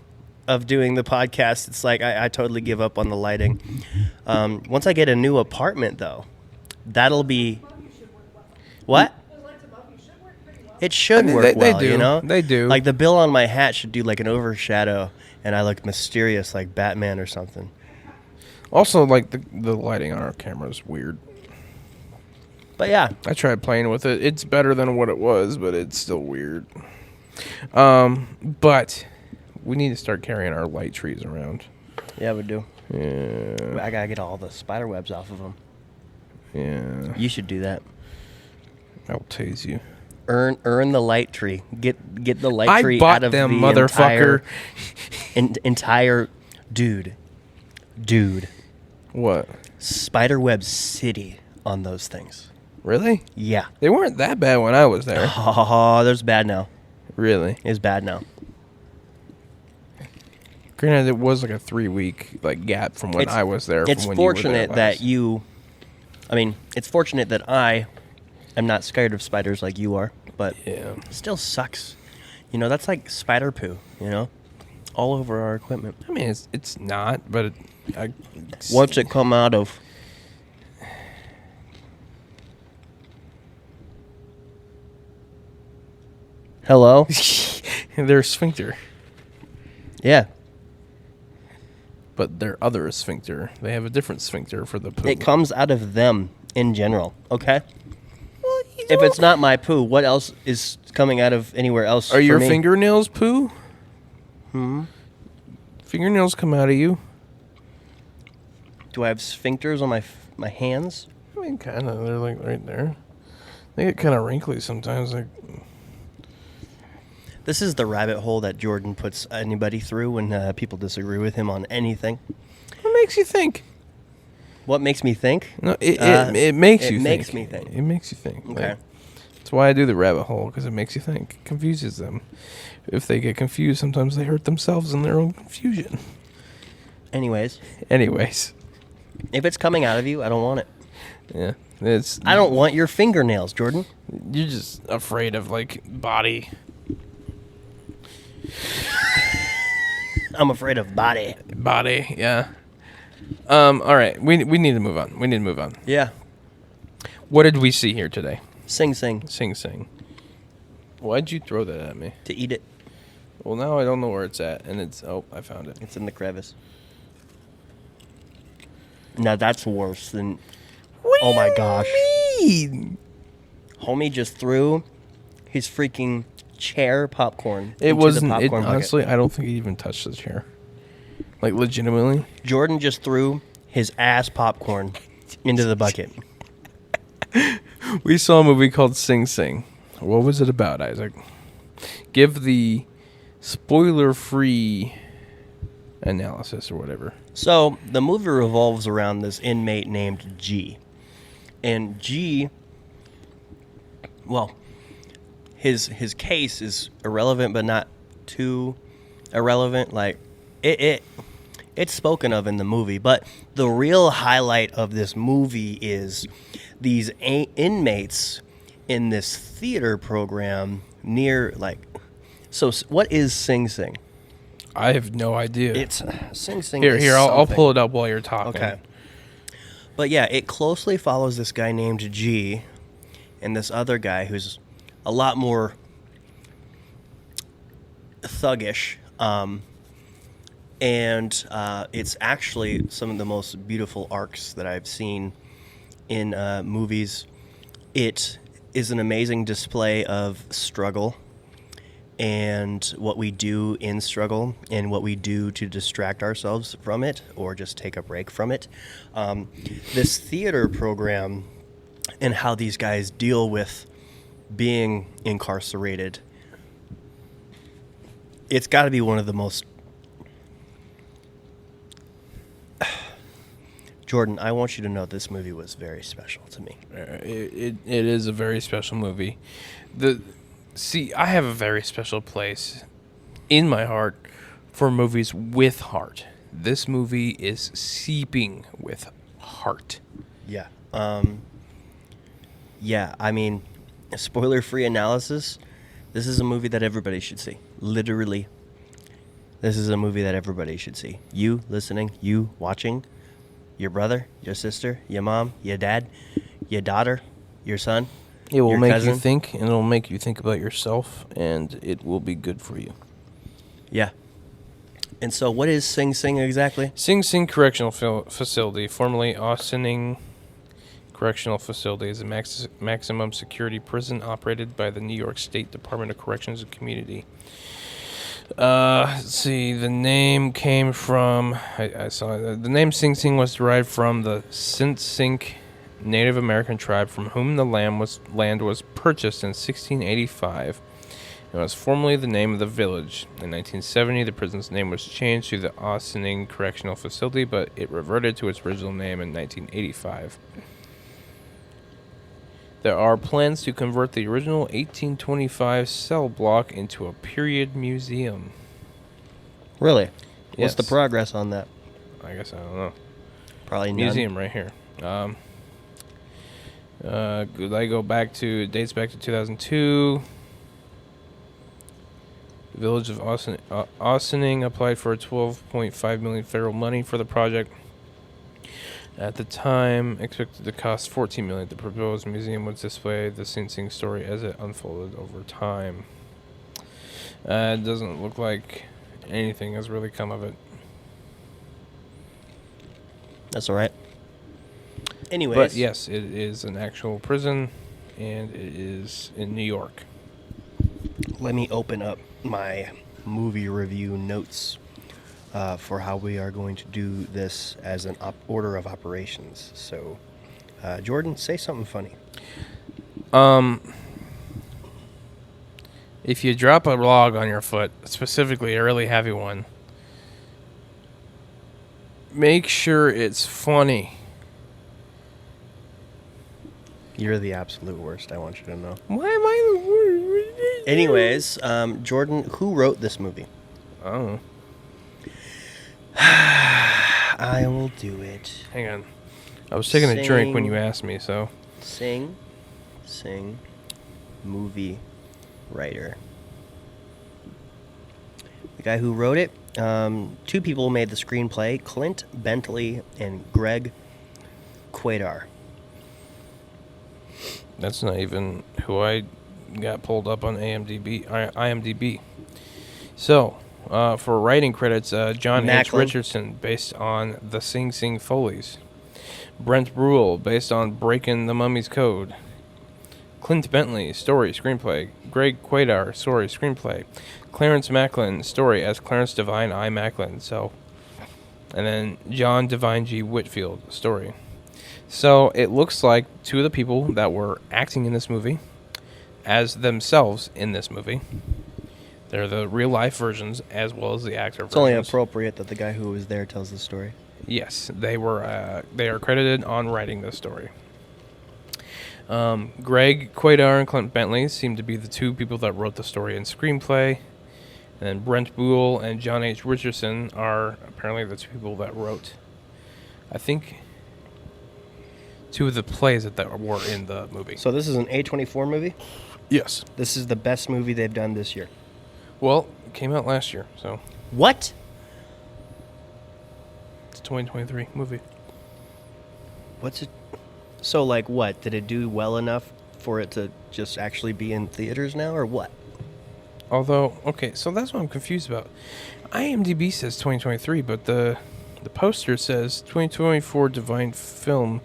S2: of doing the podcast. It's like I totally give up on the lighting. Once I get a new apartment, though, that'll be
S4: Above you should work well.
S2: what.
S4: Those lights above you should work pretty well.
S2: It should
S1: I mean,
S2: work
S1: they
S2: well,
S1: do.
S2: you know.
S1: They do.
S2: Like the bill on my hat should do like an overshadow, and I look mysterious like Batman or something.
S1: also like the lighting on our camera is weird.
S2: But yeah,
S1: I tried playing with it. It's better than what it was, but it's still weird. But we need to start carrying our light trees around.
S2: yeah, we do.
S1: Yeah,
S2: I gotta get all the spider webs off of them.
S1: yeah.
S2: You should do that.
S1: I'll tase you.
S2: Earn the light tree. Get the light
S1: I
S2: tree
S1: bought
S2: out of
S1: them,
S2: the
S1: motherfucker.
S2: entire dude.
S1: What?
S2: Spiderweb city on those things.
S1: Really?
S2: Yeah.
S1: They weren't that bad when I was there.
S2: Oh, there's bad now.
S1: Really?
S2: It's bad now.
S1: Granted, it was like a 3-week gap from when I was there.
S2: It's
S1: from when you were there
S2: fortunate that
S1: last.
S2: it's fortunate that I am not scared of spiders like you are, but
S1: Yeah.
S2: it still sucks. You know, that's like spider poo, you know? All over our equipment.
S1: I mean, it's not, but
S2: What's it come out of? Hello?
S1: Their sphincter,
S2: Yeah.
S1: but their other sphincter. They have a different sphincter for the poo.
S2: It comes out of them in general, okay? If it's not my poo, what else is coming out of anywhere else?
S1: Are
S2: for
S1: your
S2: me?
S1: fingernails poo? Fingernails come out of you.
S2: Do I have sphincters on my hands?
S1: I mean, kind of. They're like right there. They get kind of wrinkly sometimes. Like,
S2: This is the rabbit hole that Jordan puts anybody through when people disagree with him on anything.
S1: what makes you think?
S2: What makes me think?
S1: No, it makes you.
S2: It makes
S1: think.
S2: me think.
S1: It makes you think.
S2: Okay.
S1: Like, that's why I do the rabbit hole, because it makes you think. It confuses them. If they get confused, sometimes they hurt themselves in their own confusion.
S2: Anyways,
S1: Anyways,
S2: if it's coming out of you, I don't want it.
S1: yeah, it's.
S2: I don't want your fingernails, Jordan.
S1: You're just afraid of body.
S2: I'm afraid of body.
S1: Body, yeah. All right, we need to move on. We need to move on.
S2: Yeah.
S1: What did we see here today?
S2: Sing Sing
S1: Sing Sing. Why'd you throw that at me?
S2: to eat it.
S1: Well, now I don't know where it's at, and it's. Oh, I found it.
S2: It's in the crevice. Now that's worse than.
S1: What
S2: Oh my gosh.
S1: mean?
S2: Homie just threw his freaking chair popcorn.
S1: It
S2: into
S1: wasn't.
S2: the
S1: It,
S2: popcorn bucket.
S1: honestly, I don't think he even touched the chair. Like legitimately.
S2: Jordan just threw his ass popcorn into the bucket.
S1: We saw a movie called Sing Sing. What was it about, Isaac? Give the spoiler-free analysis or whatever.
S2: So the movie revolves around this inmate named G, and G. Well, his case is irrelevant, but not too irrelevant. Like it's spoken of in the movie, but the real highlight of this movie is these inmates in this theater program near So what is Sing Sing?
S1: I have no idea.
S2: It's Sing Sing.
S1: Here,
S2: is
S1: I'll
S2: something.
S1: pull it up while you're talking.
S2: Okay. But yeah, it closely follows this guy named G and this other guy who's a lot more thuggish. And it's actually some of the most beautiful arcs that I've seen in movies. It is an amazing display of struggle and what we do in struggle and what we do to distract ourselves from it or just take a break from it. This theater program and how these guys deal with being incarcerated It's got to be one of the most. Jordan, I want you to know this movie was very special to me.
S1: It is a very special movie. I have a very special place in my heart for movies with heart. This movie is seeping with heart.
S2: Yeah. Yeah, I mean, spoiler-free analysis, this is a movie that everybody should see. Literally, this is a movie that everybody should see. You listening, you watching, your brother, your sister, your mom, your dad, your daughter, your son,
S1: It will
S2: your
S1: make
S2: cousin.
S1: you think, and it'll make you think about yourself, and it will be good for you.
S2: Yeah. And so what is Sing Sing exactly?
S1: Sing Sing Correctional Facility, formerly Austining Correctional Facility, is a maximum security prison operated by the New York State Department of Corrections and Community. Let's see. The name came from. I saw it. The name Sing Sing was derived from the Sinsink Native American tribe from whom the land was purchased in 1685. It was formerly the name of the village. In 1970, the prison's name was changed to the Austining Correctional Facility, but it reverted to its original name in 1985. There are plans to convert the original 1825 cell block into a period museum.
S2: Really?
S1: Yes.
S2: What's the progress on that?
S1: I guess I don't know.
S2: Probably none.
S1: Museum right here. I go back to dates back to 2002. The village of Austining applied for $12.5 million federal money for the project. At the time, expected to cost $14 million. The proposed museum would display the Sing Sing story as it unfolded over time. It doesn't look like anything has really come of it.
S2: That's all right. Anyways.
S1: But yes, it is an actual prison, and it is in New York.
S2: Let me open up my movie review notes for how we are going to do this as an order of operations. So, Jordan, say something funny.
S1: If you drop a log on your foot, specifically a really heavy one, make sure it's funny.
S2: You're the absolute worst, I want you to know.
S1: Why am I the worst?
S2: Anyways, Jordan, who wrote this movie?
S1: I don't know.
S2: I will do it.
S1: Hang on. I was taking a drink when
S2: Sing.
S1: you asked me, so.
S2: Sing, movie writer. The guy who wrote it, two people made the screenplay, Clint Bentley and Greg Quaidar.
S1: That's not even who I got pulled up on IMDb. So, for writing credits, John H.
S2: Macklin.
S1: Richardson, based on The Sing Sing Follies. Brent Brule, based on Breaking the Mummy's Code. Clint Bentley, story, screenplay. Greg Quaidar, story, screenplay. Clarence Macklin, story as Clarence Devine I. Macklin. So, and then John Devine G. Whitfield, story. So it looks like two of the people that were acting in this movie as themselves in this movie. They're the real life versions as well as the actor
S2: It's only
S1: versions.
S2: appropriate that the guy who was there tells the story.
S1: Yes, they were. They are credited on writing this story. Greg Quaidar and Clint Bentley seem to be the two people that wrote the story and screenplay. And then Brent Boole and John H. Richardson are apparently the two people that wrote, I think, two of the plays that were in the movie.
S2: So this is an A24 movie?
S1: Yes.
S2: This is the best movie they've done this year.
S1: Well, it came out last year, so
S2: What?
S1: it's a 2023 movie.
S2: What's it? So, like, what? Did it do well enough for it to just actually be in theaters now, or what?
S1: Although, okay, so that's what I'm confused about. IMDb says 2023, but the poster says 2024 Divine Film.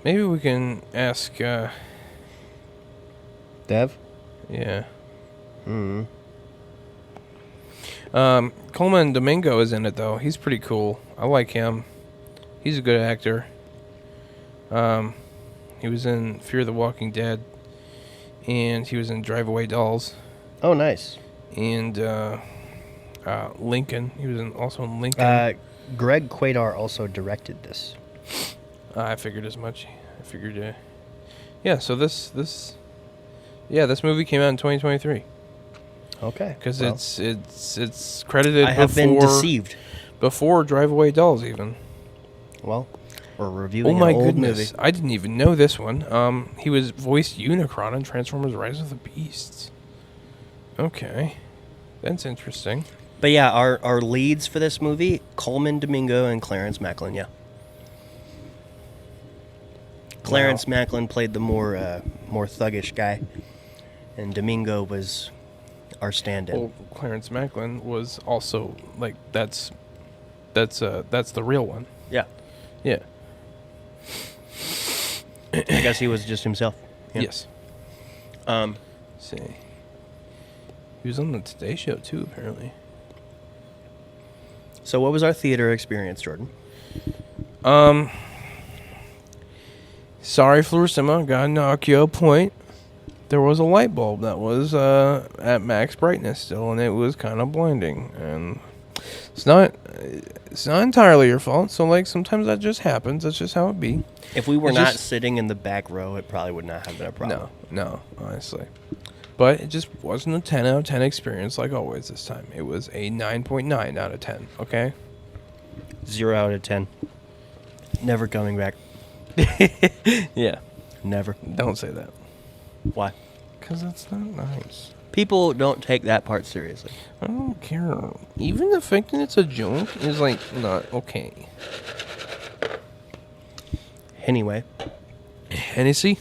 S1: Maybe we can ask,
S2: Dev?
S1: yeah.
S2: Hmm.
S1: Coleman Domingo is in it, though. He's pretty cool. I like him. He's a good actor. He was in Fear the Walking Dead, and he was in Drive Away Dolls.
S2: Oh, nice.
S1: and Lincoln. He was also in Lincoln.
S2: Greg Quadar also directed this.
S1: I figured as much. I figured. Yeah. So this movie came out in 2023
S2: Okay.
S1: because
S2: well,
S1: it's credited.
S2: I have been deceived.
S1: Before Drive Away Dolls even.
S2: Well, we're reviewing
S1: Oh my
S2: an old
S1: goodness!
S2: movie.
S1: I didn't even know this one. He was voiced Unicron in Transformers: Rise of the Beasts. Okay, that's interesting.
S2: But yeah, our leads for this movie, Coleman Domingo and Clarence Macklin, yeah. Clarence Macklin played the more thuggish guy, and Domingo was our stand-in.
S1: Well, Clarence Macklin was also like that's the real one.
S2: Yeah,
S1: Yeah.
S2: I guess he was just himself. Yeah.
S1: Yes. See. He was on the Today Show too, apparently.
S2: So what was our theater experience, Jordan?
S1: Sorry, Florissima, gotta knock you a point. There was a light bulb that was at max brightness still, and it was kind of blinding. And it's not entirely your fault. So like sometimes that just happens. That's just how it be.
S2: If we were
S1: It's
S2: not
S1: just-
S2: sitting in the back row, it probably would not have been a problem.
S1: No, honestly. But it just wasn't a 10 out of 10 experience like always this time. It was a 9.9 out of 10, okay?
S2: 0 out of 10. Never coming back.
S1: Yeah.
S2: Never.
S1: Don't say that.
S2: Why?
S1: Because that's not nice.
S2: People don't take that part seriously.
S1: I don't care. Even the fact that it's a joke is like not okay.
S2: Anyway.
S1: Hennessy?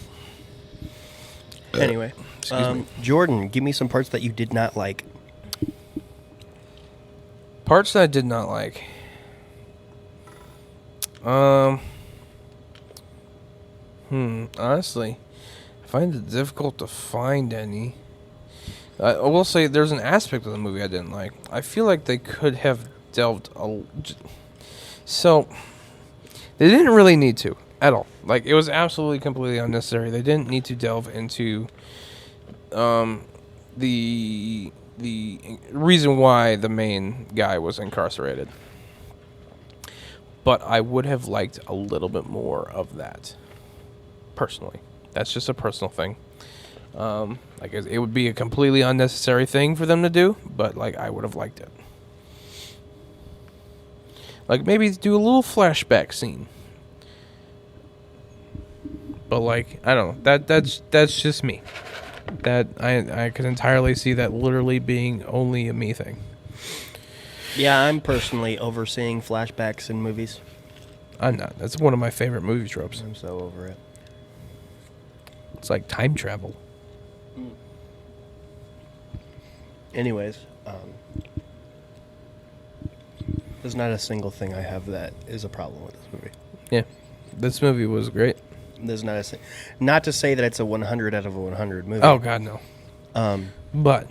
S2: Anyway.
S1: Excuse me.
S2: Jordan, give me some parts that you did not like.
S1: Parts that I did not like. Honestly, I find it difficult to find any. I will say there's an aspect of the movie I didn't like. I feel like they could have delved so they didn't really need to at all. Like it was absolutely completely unnecessary. They didn't need to delve into the reason why the main guy was incarcerated. But I would have liked a little bit more of that. Personally, that's just a personal thing. Like it would be a completely unnecessary thing for them to do, but like I would have liked it. Like maybe do a little flashback scene. But like I don't know, that's just me. That I could entirely see that literally being only a me thing.
S2: Yeah, I'm personally overseeing flashbacks in movies.
S1: I'm not. That's one of my favorite movie tropes.
S2: I'm so over it.
S1: It's like time travel.
S2: Anyways, there's not a single thing I have that is a problem with this movie.
S1: Yeah, this movie was great.
S2: There's not to say that it's a 100 out of a 100 movie.
S1: Oh God, no. But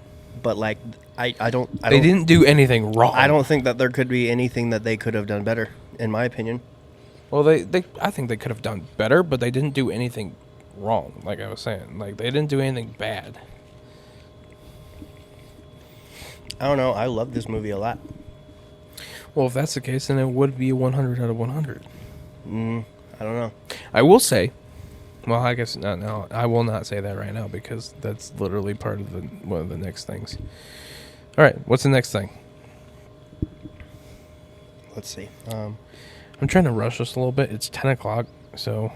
S2: like I don't.
S1: they didn't do anything wrong.
S2: I don't think that there could be anything that they could have done better, in my opinion.
S1: Well, I think they could have done better, but they didn't do anything wrong. Like I was saying, like they didn't do anything bad.
S2: I don't know. I love this movie a lot.
S1: Well, if that's the case, then it would be a 100 out of 100.
S2: I don't know.
S1: I will say, well, I guess not now. I will not say that right now because that's literally part of one of the next things. All right, what's the next thing?
S2: Let's see.
S1: I'm trying to rush this a little bit. It's 10 o'clock, so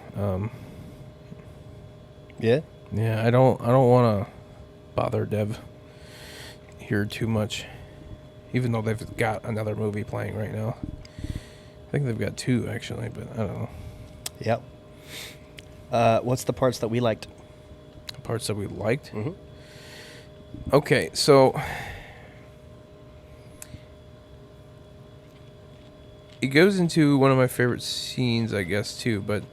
S2: Yeah.
S1: yeah, I don't want to bother Dev here too much, even though they've got another movie playing right now. I think they've got two actually, but I don't know.
S2: Yep. What's the parts that we liked?
S1: Parts that we liked.
S2: Mm-hmm.
S1: Okay, so it goes into one of my favorite scenes, I guess, too. But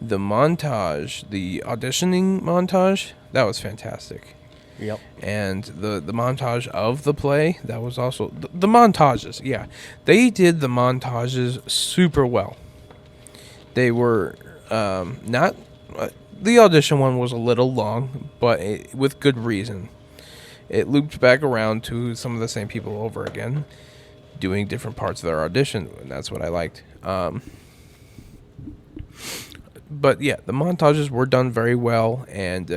S1: the montage, the auditioning montage, that was fantastic.
S2: Yep.
S1: And the montage of the play, that was also the montages. Yeah, they did the montages super well. They were not. The audition one was a little long, but with good reason. it looped back around to some of the same people over again, doing different parts of their audition, and that's what I liked. But yeah, the montages were done very well, and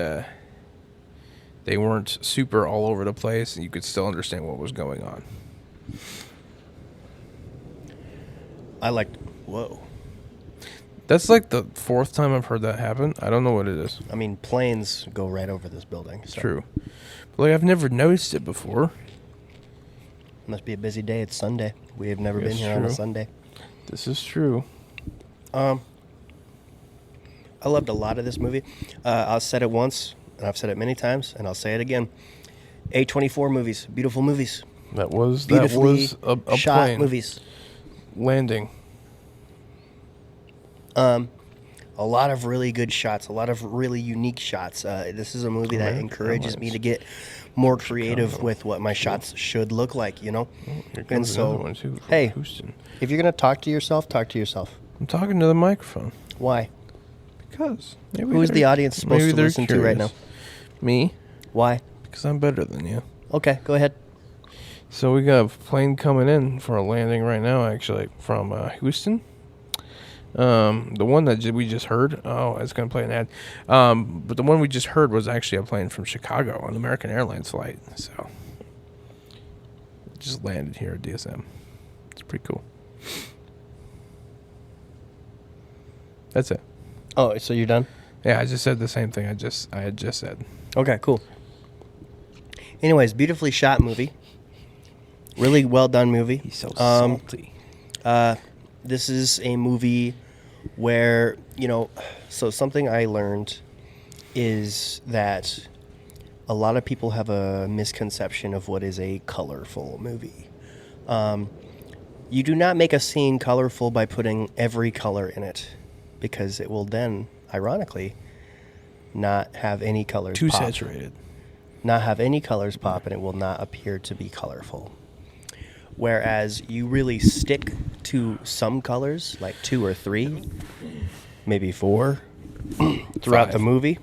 S1: they weren't super all over the place, and you could still understand what was going on.
S2: I liked. Whoa.
S1: That's like the fourth time I've heard that happen. I don't know what it is.
S2: I mean, planes go right over this building.
S1: It's
S2: So.
S1: true. But like, I've never noticed it before.
S2: Must be a busy day. It's Sunday. We have never been
S1: It's
S2: here on a
S1: true.
S2: Sunday.
S1: This is true.
S2: I loved a lot of this movie. I've said it once, and I've said it many times, and I'll say it again. A24 movies, beautiful movies,
S1: That was
S2: beautifully
S1: a
S2: shot
S1: plane
S2: movies.
S1: landing.
S2: A lot of really good shots, a lot of really unique shots. This is a movie that
S1: American
S2: encourages me
S1: Airlines.
S2: to get more creative
S1: Chicago.
S2: with what my shots should look like, you know?
S1: Here
S2: And
S1: comes another
S2: so,
S1: one too. From
S2: hey,
S1: Houston.
S2: if you're going to talk to yourself, talk to yourself.
S1: I'm talking to the microphone
S2: Why?
S1: because maybe
S2: Who is the
S1: they're-
S2: audience supposed
S1: maybe
S2: to
S1: they're
S2: listen to right now?
S1: curious. Me,
S2: Why?
S1: because I'm better than you.
S2: Okay, go ahead.
S1: So we got a plane coming in for a landing right now, actually, from Houston. The one that we just heard, oh, it's going to play an ad. But the one we just heard was actually a plane from Chicago, an American Airlines flight. So it just landed here at DSM. It's pretty cool. That's it.
S2: Oh, so you're done?
S1: Yeah, I just said the same thing I had just said.
S2: Okay, cool. Anyways, beautifully shot movie. Really well done movie.
S1: He's so salty.
S2: This is a movie where, you know, so something I learned is that a lot of people have a misconception of what is a colorful movie. You do not make a scene colorful by putting every color in it, because it will then, ironically, not have any colors
S1: Too
S2: pop.
S1: saturated.
S2: Not have any colors pop, and it will not appear to be colorful. Whereas you really stick to some colors, like 2 or 3, maybe 4, throughout the
S1: 5.
S2: movie,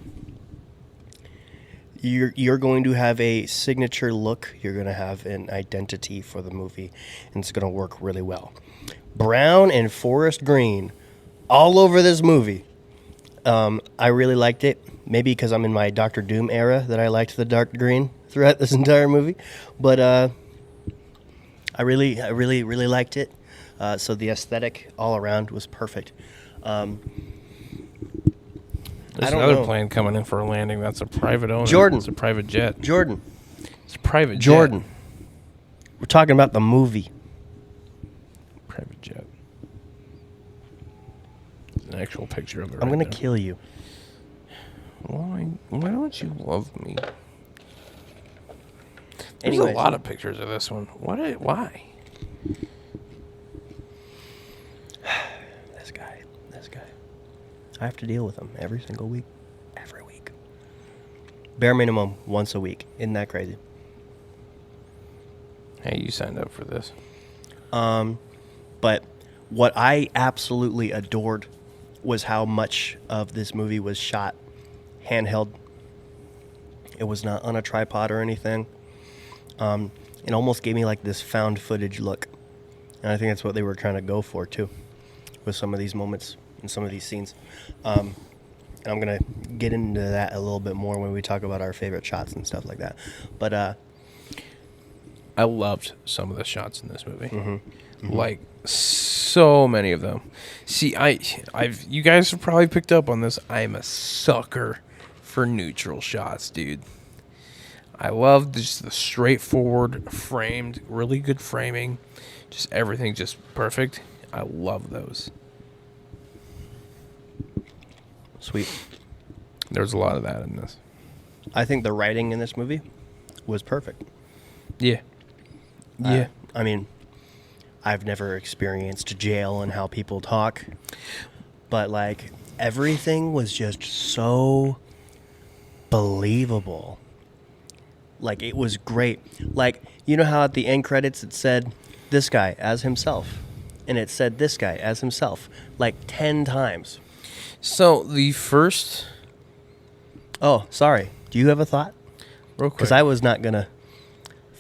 S2: you're going to have a signature look. You're going to have an identity for the movie, and it's going to work really well. Brown and forest green all over this movie. I really liked it. Maybe because I'm in my Doctor Doom era that I liked the dark green throughout this entire movie. But I really liked it. So the aesthetic all around was perfect.
S1: There's
S2: I don't
S1: another
S2: know.
S1: plane coming in for a landing. That's a private owner.
S2: Jordan.
S1: It's a private jet.
S2: Jordan.
S1: It's a private jet.
S2: Jordan. We're talking about the movie.
S1: Private jet. It's an actual picture of it.
S2: I'm
S1: right
S2: going to
S1: there.
S2: kill you.
S1: Why don't you love me? There's
S2: Anyways.
S1: a lot of pictures of this one. Why?
S2: This guy. I have to deal with him every single week. Every week. Bare minimum once a week. Isn't that crazy?
S1: Hey, you signed up for this.
S2: But what I absolutely adored was how much of this movie was shot handheld. It was not on a tripod or anything. It almost gave me like this found footage look. And I think that's what they were trying to go for too, with some of these moments and some of these scenes. And I'm going to get into that a little bit more when we talk about our favorite shots and stuff like that. But
S1: I loved some of the shots in this movie.
S2: Mm-hmm.
S1: Like so many of them. See, I've you guys have probably picked up on this. I'm a sucker for neutral shots, dude. I love just the straightforward framed, really good framing, just everything just perfect. I love those.
S2: sweet.
S1: There's a lot of that in this.
S2: I think the writing in this movie was perfect.
S1: Yeah. Yeah.
S2: I mean, I've never experienced jail and how people talk, but like everything was just so believable. Like it was great. Like, you know how at the end credits it said this guy as himself, and it said this guy as himself like 10 times.
S1: So the first,
S2: Oh, sorry. Do you have a thought?
S1: real quick.
S2: Because I was not gonna.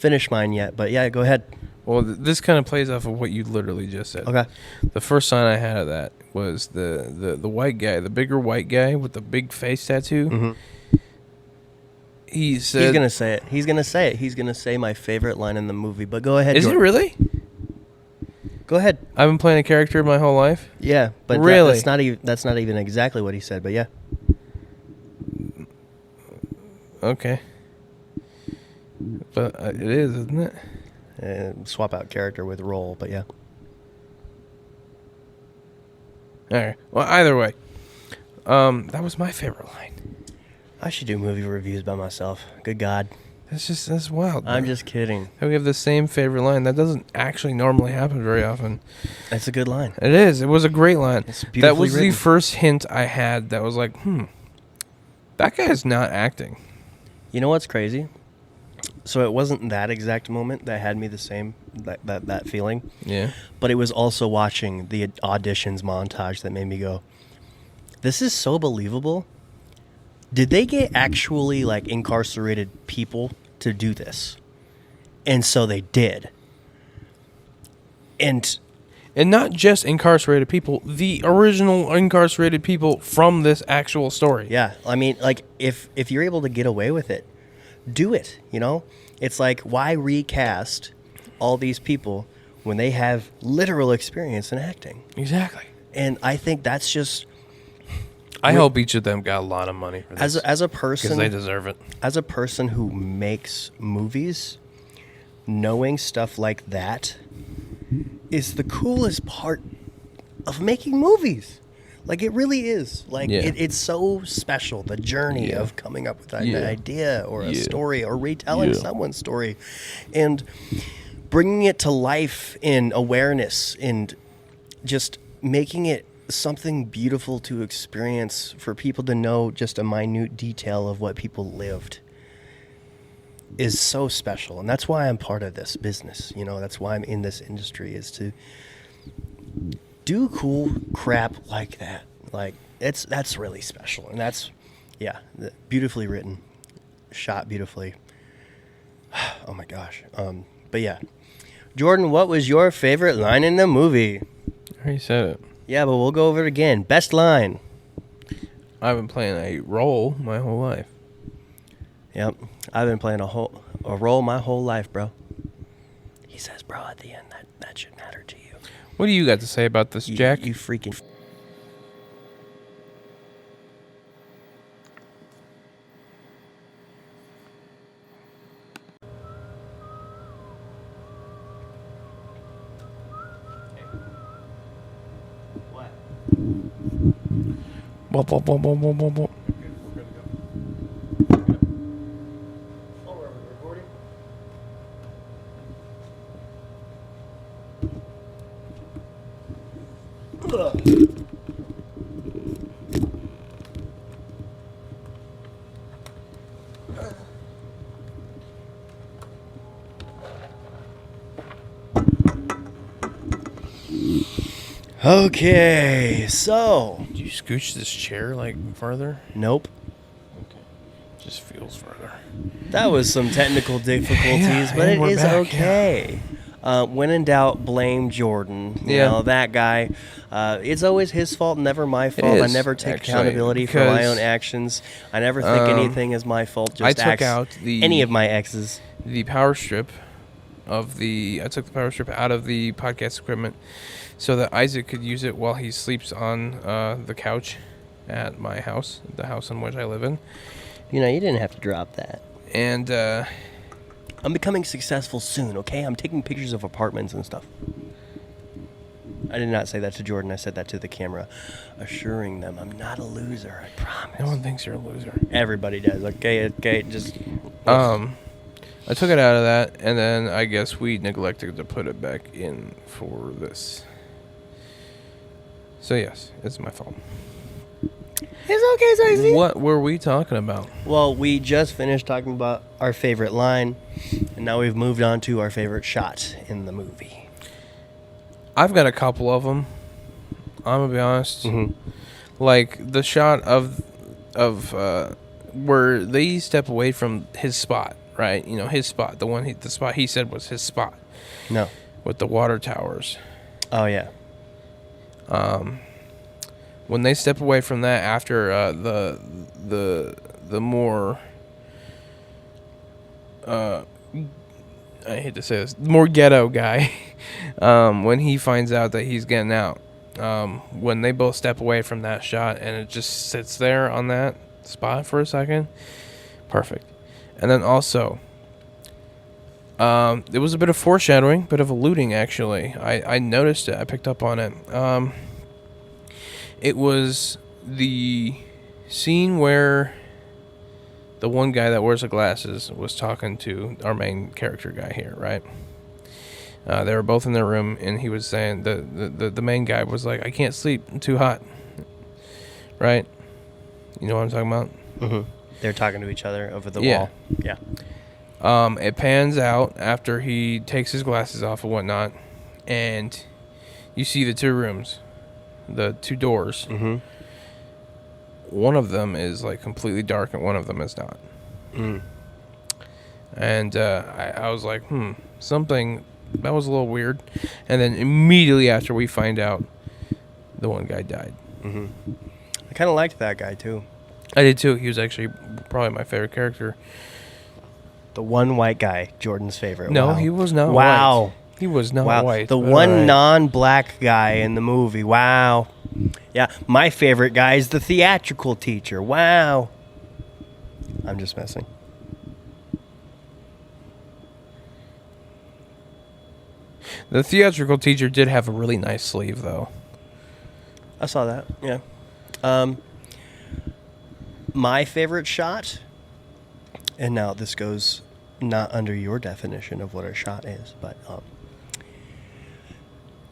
S2: finish mine yet, but yeah, go ahead.
S1: Well, this kind of plays off of what you literally just said.
S2: Okay.
S1: The first sign I had of that was the white guy, the bigger white guy with the big face tattoo.
S2: Mhm.
S1: He said,
S2: He's gonna say it. He's gonna say it. He's gonna say my favorite line in the movie. But go ahead.
S1: "Is it
S2: Jordan.
S1: really?
S2: Go ahead.
S1: I've been playing a character my whole life."
S2: Yeah, but
S1: Really?
S2: that's not even exactly what he said. But yeah.
S1: Okay, but it is, isn't it?
S2: Swap out character with role, but yeah.
S1: All right. Well, either way, that was my favorite line.
S2: I should do movie reviews by myself. Good God.
S1: That's wild.
S2: I'm
S1: bro.
S2: just kidding.
S1: That we have the same favorite line. That doesn't actually normally happen very often.
S2: That's a good line.
S1: It is. It was a great line.
S2: It's
S1: That
S2: beautifully
S1: was the
S2: written.
S1: first hint I had that was like, that guy's not acting.
S2: You know what's crazy? So it wasn't that exact moment that had me the same that feeling,
S1: Yeah.
S2: but it was also watching the auditions montage that made me go, "This is so believable." Did they get actually like incarcerated people to do this? And so they did. And
S1: And not just incarcerated people, the original incarcerated people from this actual story.
S2: yeah, I mean, like if you're able to get away with it, do it. You know, it's like why recast all these people when they have literal experience in acting?
S1: Exactly.
S2: And I think that's just
S1: I hope each of them got a lot of money for this.
S2: as a
S1: Because
S2: person
S1: they deserve it.
S2: as a person who makes movies, knowing stuff like that is the coolest part of making movies. Like it really is. Like
S1: Yeah.
S2: it's so special, the journey
S1: Yeah.
S2: of coming up with an
S1: Yeah.
S2: idea or a
S1: Yeah.
S2: story or retelling
S1: Yeah.
S2: someone's story and bringing it to life in awareness and just making it something beautiful to experience for people to know just a minute detail of what people lived is so special. And that's why I'm part of this business. You know, that's why I'm in this industry, is to do cool crap like that. Like that's really special. And that's, yeah, beautifully written, shot beautifully. Oh my gosh. But yeah, Jordan, what was your favorite line in the movie?
S1: I already said it.
S2: Yeah, but we'll go over it again. Best line.
S1: I've been playing a role my whole life.
S2: Yep. I've been playing a role my whole life, bro. He says, bro, at the end, that should matter to you.
S1: What do you got to say about this, Jack?
S2: You freaking... What?
S1: Bop, bop, bop, bop, bop, bop, bop.
S2: Oh, we're recording? Okay, so...
S1: Did you scooch this chair like further?
S2: Nope.
S1: Okay. Just feels further.
S2: That was some technical difficulties,
S1: Yeah,
S2: but
S1: and
S2: it
S1: we're
S2: is
S1: back,
S2: okay. When in doubt, blame Jordan. You
S1: Yeah.
S2: know, that guy. It's always his fault, never my fault. I
S1: is,
S2: never take
S1: actually,
S2: accountability for my
S1: because,
S2: own actions. I never think anything is my fault. Just
S1: I took
S2: acts-
S1: out the-
S2: any of my exes.
S1: The power strip I took the power strip out of the podcast equipment so that Isaac could use it while he sleeps on the couch at my house, the house in which I live in.
S2: You know, you didn't have to drop that.
S1: And
S2: I'm becoming successful soon, okay? I'm taking pictures of apartments and stuff. I did not say that to Jordan. I said that to the camera, assuring them I'm not a loser, I promise.
S1: no one thinks you're a loser.
S2: Everybody does, okay? Just...
S1: I took it out of that, and then I guess we neglected to put it back in for this. So yes, it's my fault.
S2: It's okay, Stacey.
S1: What were we talking about?
S2: Well, we just finished talking about our favorite line, and now we've moved on to our favorite shot in the movie.
S1: I've got a couple of them. I'm gonna be honest.
S2: Mhm.
S1: Like the shot of where they step away from his spot, right? You know, his spot, the spot he said was his spot
S2: No.
S1: with the water towers.
S2: Oh yeah.
S1: When they step away from that after the more I hate to say this, more ghetto guy, when he finds out that he's getting out, when they both step away from that shot and it just sits there on that spot for a second, perfect. And then also, it was a bit of foreshadowing, bit of alluding actually. I noticed it. I picked up on it. It was the scene where the one guy that wears the glasses was talking to our main character guy here, right? They were both in their room, and he was saying the main guy was like, "I can't sleep, I'm too hot." Right? You know what I'm talking about?
S2: Mm-hmm. They're talking to each other over the
S1: Yeah.
S2: wall. Yeah.
S1: It pans out after he takes his glasses off and whatnot, and you see the two rooms, the two doors.
S2: Mm-hmm.
S1: One of them is like completely dark, and one of them is not.
S2: Mm.
S1: And I was like, something that was a little weird. And then immediately after we find out, the one guy died.
S2: Mm-hmm. I kind of liked that guy too.
S1: I did too. He was actually probably my favorite character.
S2: The one white guy, Jordan's favorite.
S1: No,
S2: Wow.
S1: he was not
S2: Wow.
S1: white. He was not
S2: Wow.
S1: white.
S2: The
S1: but
S2: one
S1: alright.
S2: non-black guy in the movie. Wow. Yeah, my favorite guy is the theatrical teacher. Wow. I'm just messing.
S1: The theatrical teacher did have a really nice sleeve, though.
S2: I saw that. Yeah. My favorite shot, and now this goes not under your definition of what a shot is, but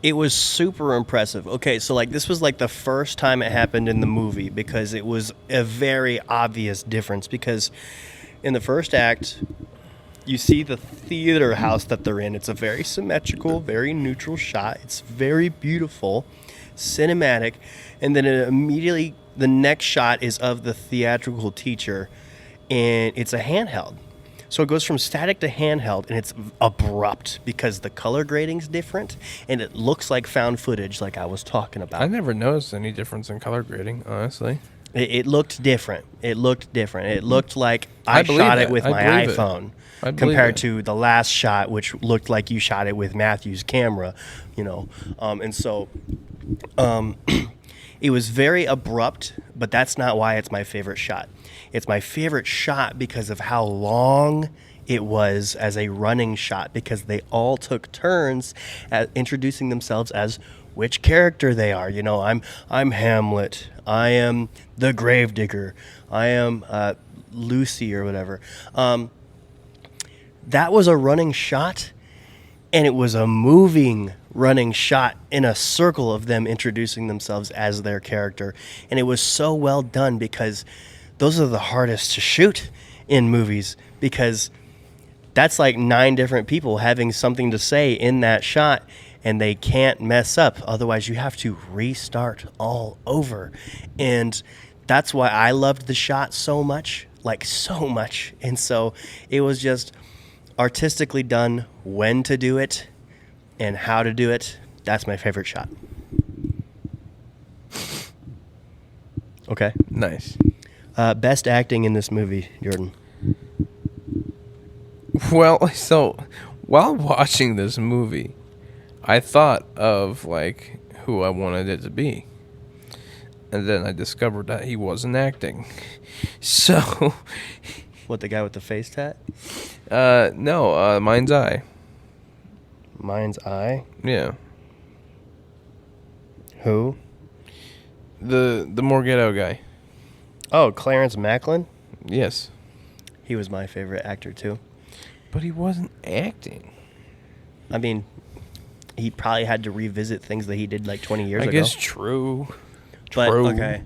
S2: it was super impressive. Okay, so like this was like the first time it happened in the movie because it was a very obvious difference because in the first act you see the theater house that they're in. It's a very symmetrical, very neutral shot. It's very beautiful, cinematic, and then it immediately the next shot is of the theatrical teacher and it's a handheld. So it goes from static to handheld, and it's abrupt because the color grading's different, and it looks like found footage, like I was talking about.
S1: I never noticed any difference in color grading, honestly.
S2: It looked different. It looked different. It looked like
S1: I
S2: I
S1: believe
S2: shot
S1: it.
S2: it with
S1: I
S2: my
S1: believe it.
S2: iPhone
S1: I believe
S2: compared
S1: it.
S2: to the last shot, which looked like you shot it with Matthew's camera, you know. And so it was very abrupt, but that's not why it's my favorite shot. It's my favorite shot because of how long it was as a running shot because they all took turns at introducing themselves as which character they are. You know, I'm Hamlet. I am the Gravedigger. I am Lucy or whatever. That was a running shot, and it was a moving running shot in a circle of them introducing themselves as their character. And it was so well done because those are the hardest to shoot in movies because that's like 9 different people having something to say in that shot and they can't mess up. Otherwise, you have to restart all over. And that's why I loved the shot so much, like so much. And so it was just artistically done when to do it and how to do it. That's my favorite shot. Okay.
S1: Nice.
S2: Best acting in this movie, Jordan.
S1: Well, so while watching this movie, I thought of like who I wanted it to be. And then I discovered that he wasn't acting. So
S2: What, the guy with the face tat?
S1: no, Mind's Eye.
S2: Mind's Eye?
S1: Yeah.
S2: Who?
S1: The Morghetto guy.
S2: Oh, Clarence Macklin?
S1: Yes.
S2: He was my favorite actor, too.
S1: But he wasn't acting.
S2: I mean, he probably had to revisit things that he did like 20 years
S1: I
S2: ago.
S1: guess true.
S2: But,
S1: True.
S2: okay.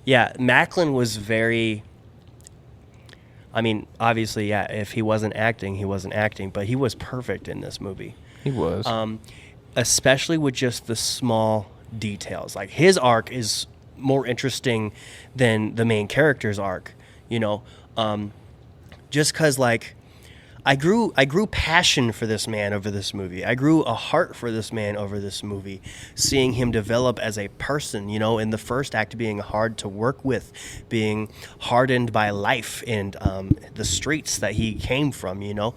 S2: Yeah, Macklin was very... I mean, obviously, yeah, if he wasn't acting, he wasn't acting. But he was perfect in this movie.
S1: He was.
S2: Especially with just the small details. Like, his arc is more interesting than the main character's arc, you know. just because like I grew passion for this man over this movie. I grew a heart for this man over this movie, seeing him develop as a person, you know, in the first act being hard to work with, being hardened by life and the streets that he came from, you know.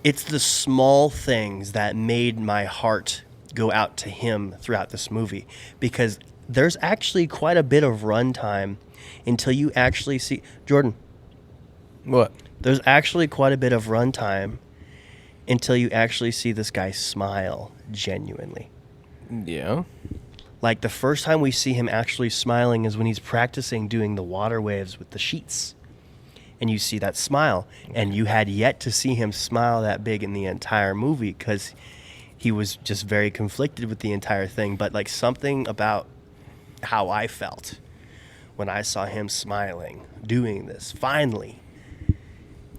S2: It's the small things that made my heart go out to him throughout this movie, because there's actually quite a bit of runtime until you actually see Jordan.
S1: What?
S2: There's actually quite a bit of runtime until you actually see this guy smile genuinely.
S1: Yeah.
S2: Like the first time we see him actually smiling is when he's practicing doing the water waves with the sheets. And you see that smile. And you had yet to see him smile that big in the entire movie because he was just very conflicted with the entire thing. But like something about how I felt when I saw him smiling, doing this, finally,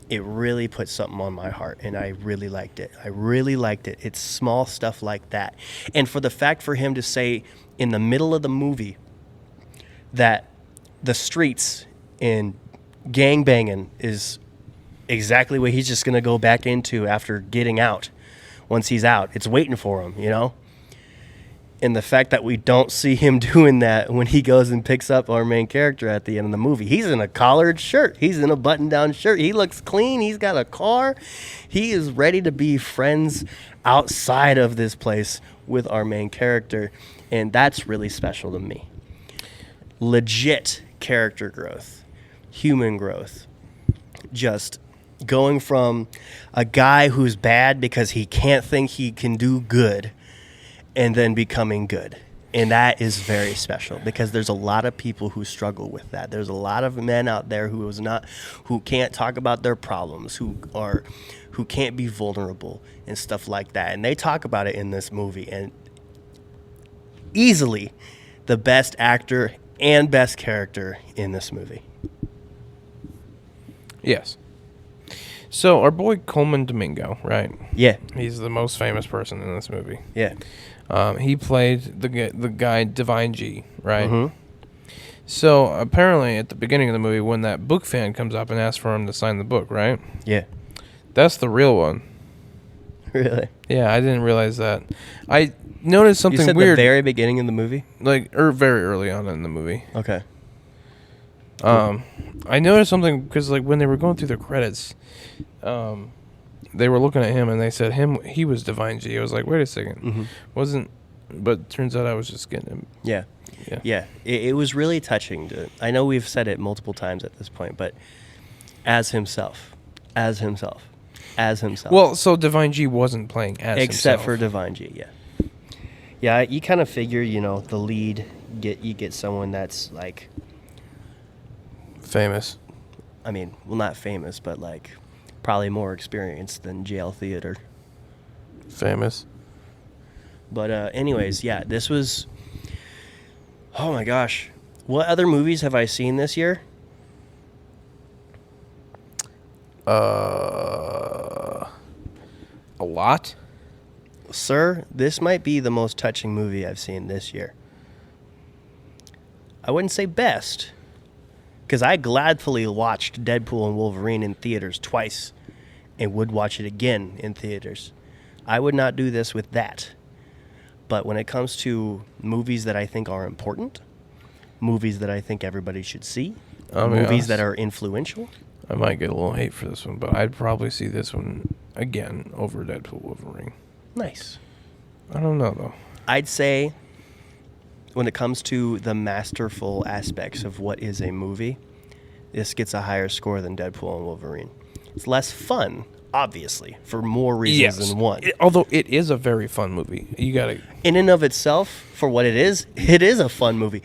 S2: it really put something on my heart, and I really liked it. I really liked it. It's small stuff like that. And for the fact for him to say in the middle of the movie that the streets and gangbanging is exactly what he's just going to go back into after getting out. Once he's out, it's waiting for him, you know? And the fact that we don't see him doing that when he goes and picks up our main character at the end of the movie. He's in a collared shirt. He's in a button-down shirt. He looks clean. He's got a car. He is ready to be friends outside of this place with our main character. And that's really special to me. Legit character growth. Human growth. Just going from a guy who's bad because he can't think he can do good and then becoming good. And that is very special because there's a lot of people who struggle with that. There's a lot of men out there who can't talk about their problems, who can't be vulnerable and stuff like that. And they talk about it in this movie. And easily the best actor and best character in this movie.
S1: Yes. So our boy Coleman Domingo, right?
S2: Yeah.
S1: He's the most famous person in this movie.
S2: Yeah.
S1: He played the guy Divine G, right?
S2: Mm-hmm.
S1: So apparently at the beginning of the movie, when that book fan comes up and asks for him to sign the book, right?
S2: Yeah.
S1: That's the real one.
S2: Really?
S1: Yeah, I didn't realize that. I noticed something
S2: You said
S1: weird.
S2: the very beginning of the movie?
S1: Very early on in the movie.
S2: Okay.
S1: I noticed something because like when they were going through the credits, they were looking at him and they said he was Divine G. I was like, wait a second, but turns out I was just getting him.
S2: Yeah. It was really touching. I know we've said it multiple times at this point, but as himself.
S1: Well, so Divine G wasn't playing as
S2: except
S1: himself.
S2: for Divine G. Yeah. You kind of figure, the lead you get someone that's like
S1: famous.
S2: I mean, well, not famous, but like probably more experienced than jail theater.
S1: Famous.
S2: But anyways, yeah, this was. Oh my gosh, what other movies have I seen this year?
S1: A lot.
S2: Sir, this might be the most touching movie I've seen this year. I wouldn't say best, because I gladfully watched Deadpool and Wolverine in theaters twice and would watch it again in theaters. I would not do this with that. But when it comes to movies that I think are important, movies that I think everybody should see, movies that are influential.
S1: I might get a little hate for this one, but I'd probably see this one again over Deadpool Wolverine.
S2: Nice.
S1: I don't know, though.
S2: I'd say when it comes to the masterful aspects of what is a movie, this gets a higher score than Deadpool and Wolverine. It's less fun, obviously, for more reasons than one.
S1: Although it is a very fun movie. You gotta...
S2: In and of itself, for what it is a fun movie.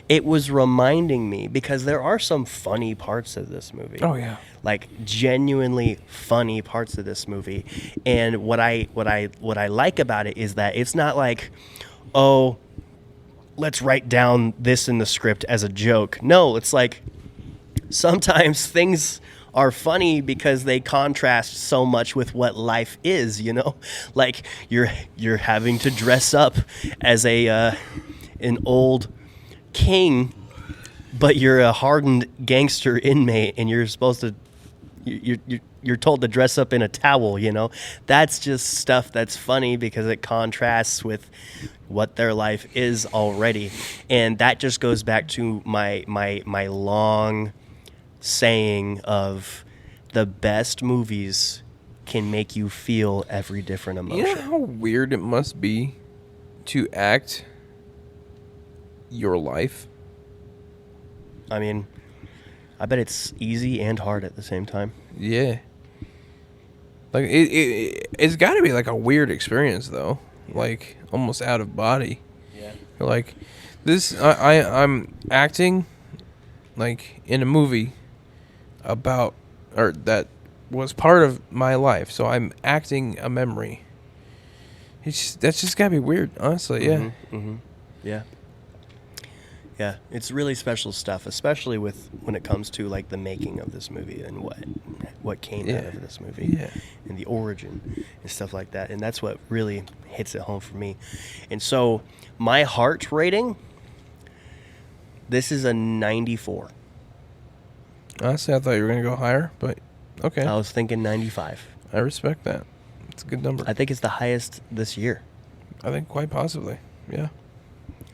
S2: It was reminding me, because there are some funny parts of this movie.
S1: Oh, yeah.
S2: Like genuinely funny parts of this movie. And what I like about it is that it's not like, oh, let's write down this in the script as a joke. No, it's like sometimes things are funny because they contrast so much with what life is, like you're having to dress up as an old king but you're a hardened gangster inmate, and you're supposed to, you're told to dress up in a towel. You know, that's just stuff that's funny because it contrasts with what their life is already, and that just goes back to my long saying of the best movies can make you feel every different emotion.
S1: You know how weird it must be to act your life?
S2: I mean, I bet it's easy and hard at the same time.
S1: Yeah. Like it's got to be like a weird experience though, like almost out of body.
S2: Yeah.
S1: Like this, I'm acting like in a movie about or that was part of my life, so I'm acting a memory. That's just gotta be weird, honestly. Yeah.
S2: Mm-hmm. Yeah. Yeah, it's really special stuff, especially with when it comes to like the making of this movie and what came out of this movie, and the origin and stuff like that. And that's what really hits it home for me. And so my heart rating, this is a 94.
S1: Honestly, I thought you were gonna go higher, but okay.
S2: I was thinking 95.
S1: I respect that. It's a good number.
S2: I think it's the highest this year.
S1: I think quite possibly. Yeah.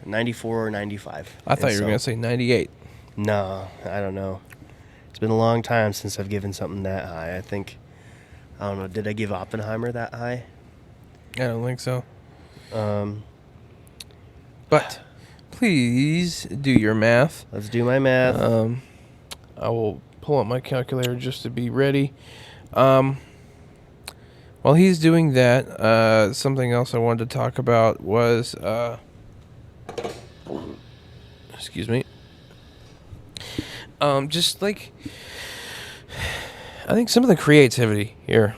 S2: 94 or 95.
S1: I thought you were gonna say 98.
S2: No, I don't know. It's been a long time since I've given something that high. I don't know. Did I give Oppenheimer that high?
S1: I don't think so.
S2: But
S1: please do your math.
S2: Let's do my math.
S1: I will pull up my calculator just to be ready. While he's doing that, something else I wanted to talk about was, excuse me. Just like, I think some of the creativity here,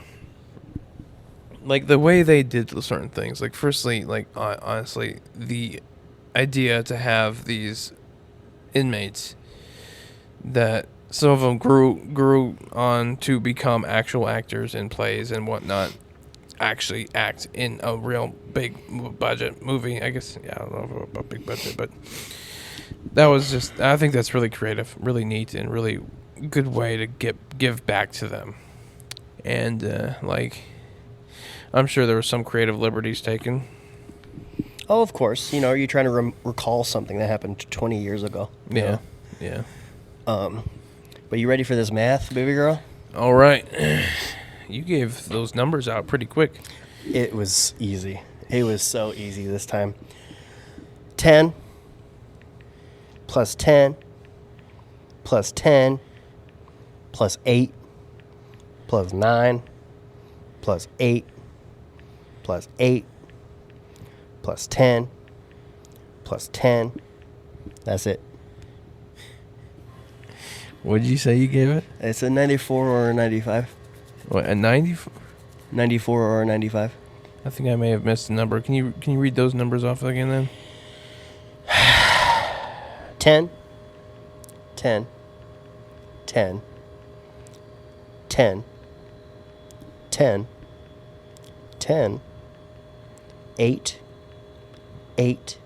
S1: like the way they did certain things. Like, firstly, like honestly, the idea to have these inmates that some of them grew on to become actual actors in plays and whatnot, actually act in a real big budget movie. I guess, yeah, I don't know about big budget, but that was just, I think that's really creative, really neat, and really good way to give back to them. And like, I'm sure there were some creative liberties taken.
S2: Oh, of course. You know, you're trying to recall something that happened 20 years ago.
S1: Yeah, yeah.
S2: But you ready for this math, baby girl?
S1: All right. You gave those numbers out pretty quick.
S2: It was easy. It was so easy this time. 10 plus 10 plus 10 plus 8 plus 9 plus 8 plus 8 plus 10 plus 10. That's it.
S1: What did you say you gave it?
S2: It's a 94 or a 95.
S1: What, a 94?
S2: 94 or a 95.
S1: I think I may have missed a number. Can you read those numbers off again then?
S2: 10 10 10 10 10 10 8 8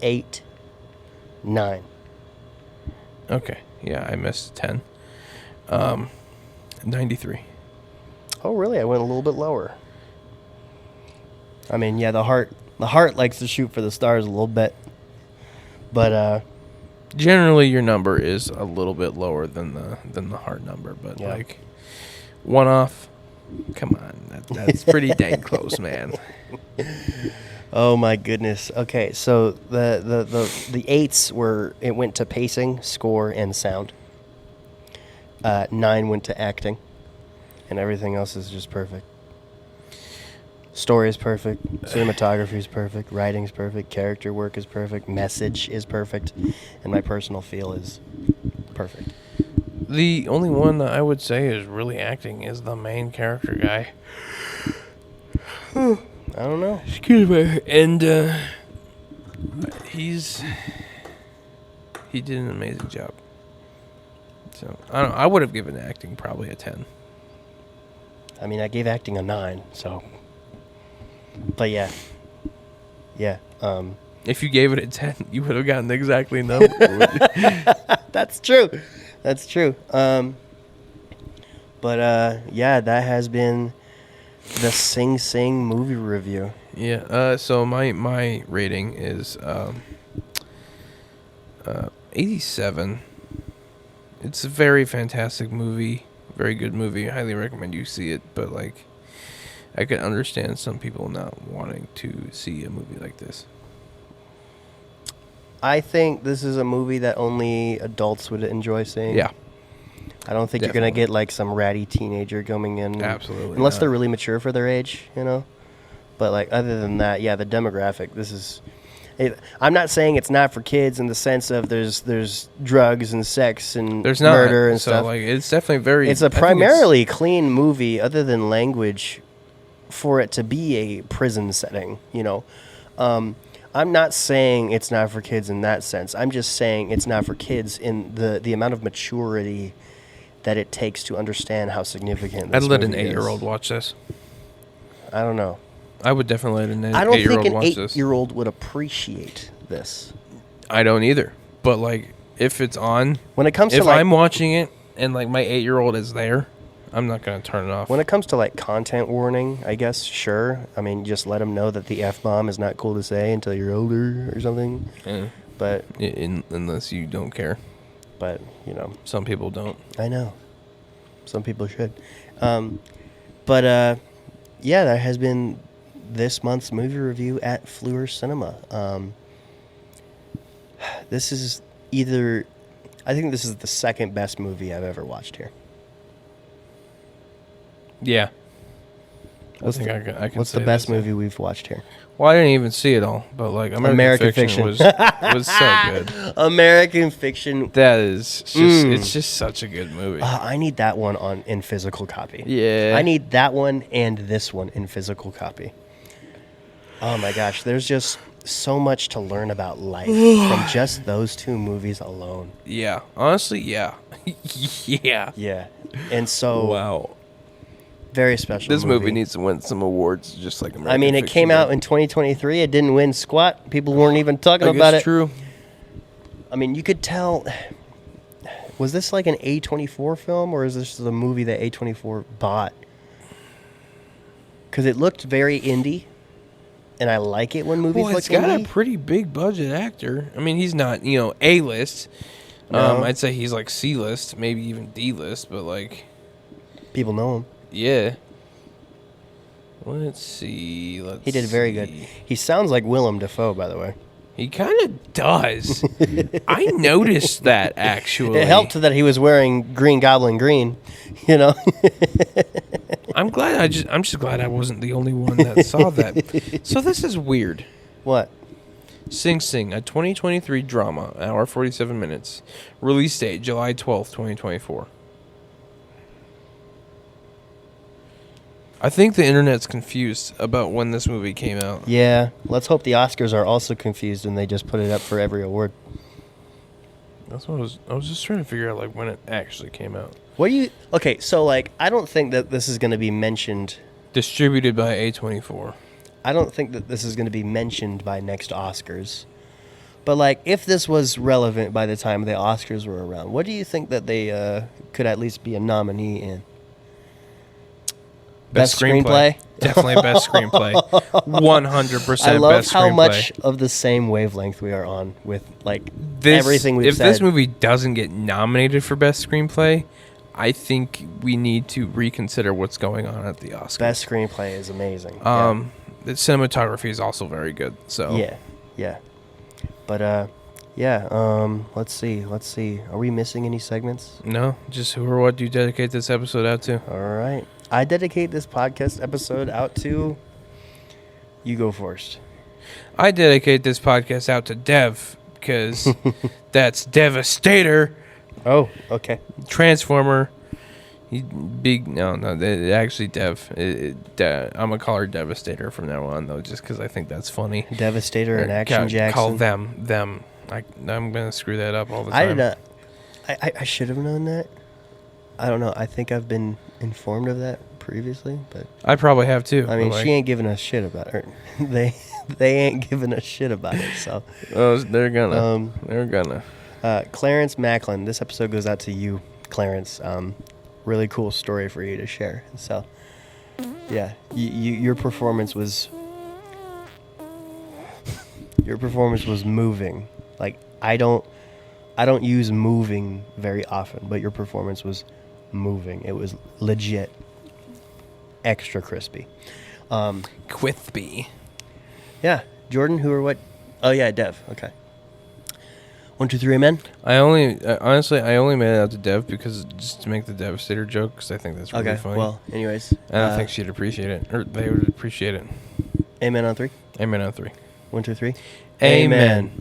S2: 8 9.
S1: Okay. Yeah, I missed 10. 93.
S2: Oh, really? I went a little bit lower. I mean, yeah, the heart likes to shoot for the stars a little bit. But
S1: generally your number is a little bit lower than the heart number, but
S2: yeah.
S1: Like one off. Come on. That's pretty dang close, man.
S2: oh my goodness. Okay, so the eights it went to pacing, score, and sound. 9 went to acting, and everything else is just perfect. Story is perfect, cinematography is perfect, writing is perfect, character work is perfect, message is perfect, and my personal feel is perfect.
S1: The only one that I would say is really acting is the main character guy.
S2: I don't know.
S1: Excuse me. And he did an amazing job. So I would have given acting probably a 10.
S2: I mean, I gave acting a 9, so. But yeah.
S1: If you gave it a 10, you would have gotten the exactly number.
S2: That's true. That's true. But yeah, that has been the Sing Sing movie review.
S1: Yeah. So my rating is 87. It's a very fantastic movie, very good movie. I highly recommend you see it. But like, I could understand some people not wanting to see a movie like this.
S2: I think this is a movie that only adults would enjoy seeing.
S1: Yeah.
S2: I don't think you're
S1: Definitely.
S2: going to get like some ratty teenager coming in.
S1: Absolutely
S2: Unless
S1: not.
S2: they're really mature for their age, you know? But like other than that, yeah, the demographic, this is... I'm not saying it's not for kids in the sense of there's drugs and sex and
S1: There's not
S2: murder and
S1: so
S2: stuff.
S1: like it's definitely very.
S2: It's
S1: I
S2: a
S1: think
S2: primarily clean movie other than language for it to be a prison setting, you know? I'm not saying it's not for kids in that sense. I'm just saying it's not for kids in the amount of maturity that it takes to understand how significant this
S1: I'd let an
S2: movie is.
S1: 8-year-old watch this.
S2: I don't know.
S1: I would definitely let an
S2: I don't
S1: 8-year-old
S2: think an
S1: watch this.
S2: 8-year-old would appreciate this.
S1: I don't either. But like, if it's on,
S2: When it comes
S1: if
S2: to like
S1: I'm watching it and like my 8-year-old is there, I'm not gonna turn it off.
S2: when it comes to like content warning, I guess sure. I mean, just let them know that the F-bomb is not cool to say until you're older or something.
S1: Eh,
S2: But
S1: unless you don't care.
S2: you know,
S1: Some people don't.
S2: I know. Some people should. But yeah, that has been this month's movie review at Fleur Cinema. This is I think this is the second best movie I've ever watched here.
S1: Yeah.
S2: What's
S1: I think I can
S2: What's
S1: say
S2: the best
S1: that.
S2: movie we've watched here?
S1: Well, I didn't even see it all, but like American Fiction was so good.
S2: American Fiction.
S1: That is just it's just such a good movie.
S2: I need that one in physical copy.
S1: Yeah.
S2: I need that one and this one in physical copy. Oh my gosh, there's just so much to learn about life from just those two movies alone.
S1: Yeah. Honestly, yeah. Yeah.
S2: Yeah. And so
S1: Wow.
S2: very special.
S1: This movie needs to win some awards, just like American
S2: I mean, it
S1: Fiction
S2: came out
S1: did.
S2: in 2023. It didn't win squat. People weren't even talking
S1: I
S2: about
S1: guess
S2: it.
S1: true.
S2: I mean, you could tell. Was this like an A24 film, or is this the movie that A24 bought? Because it looked very indie, and I like it when movies
S1: Well,
S2: look
S1: it's got
S2: indie.
S1: a pretty big budget actor. I mean, he's not, A-list.
S2: No.
S1: I'd say he's like C-list, maybe even D-list, but like,
S2: People know him.
S1: yeah. Let's see.
S2: He did very good. He sounds like Willem Dafoe, by the way.
S1: He kind of does. I noticed that actually.
S2: It helped that he was wearing Green Goblin green, you know.
S1: I'm just glad I wasn't the only one that saw that. So this is weird.
S2: What?
S1: Sing Sing, a 2023 drama, hour 47 minutes. Release date July 12th, 2024. I think the internet's confused about when this movie came out.
S2: Yeah. Let's hope the Oscars are also confused and they just put it up for every award.
S1: That's what I was just trying to figure out like when it actually came out.
S2: What do you? Okay, so like, I don't think that this is going to be mentioned.
S1: Distributed by A24.
S2: I don't think that this is going to be mentioned by next Oscars. But like, if this was relevant by the time the Oscars were around, what do you think that they could at least be a nominee in? Best screenplay?
S1: Definitely best screenplay. 100%
S2: I love
S1: best
S2: how
S1: screenplay.
S2: much of the same wavelength we are on with like
S1: This,
S2: everything we've
S1: if
S2: said.
S1: this movie doesn't get nominated for best screenplay, I think we need to reconsider what's going on at the Oscars.
S2: Best screenplay is amazing.
S1: The cinematography is also very good. So
S2: Yeah. But let's see. Are we missing any segments?
S1: no, just who or what do you dedicate this episode out to?
S2: All right. I dedicate this podcast episode out to you. Go first.
S1: I dedicate this podcast out to Dev because that's Devastator,
S2: Oh, okay.
S1: Transformer. Actually Dev. I'm gonna call her Devastator from now on though, just because I think that's funny.
S2: Devastator and Action Jackson.
S1: Call them. I'm gonna screw that up all the time.
S2: I did not. I should have known that. I don't know. I think I've been informed of that previously, but
S1: I probably have too.
S2: I mean,
S1: but, like,
S2: she ain't giving us shit about her. they ain't giving a shit about it. So,
S1: Oh, they're gonna.
S2: Um,
S1: they're gonna.
S2: Clarence Macklin, this episode goes out to you, Clarence. Really cool story for you to share. So, yeah, your performance was moving. Like I don't use moving very often, but your performance was moving. It was legit, extra crispy.
S1: Quithby.
S2: Yeah, Jordan, who or what? Oh yeah, Dev. Okay. 1, 2, 3, amen.
S1: I only honestly I only made it out to Dev because just to make the Devastator joke because I think that's really
S2: Okay.
S1: funny.
S2: Well, anyways,
S1: and I think she'd appreciate it, or they would appreciate it.
S2: amen on 3.
S1: Amen on 3.
S2: 1, 2, 3.
S1: Amen.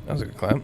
S1: That was a good clap.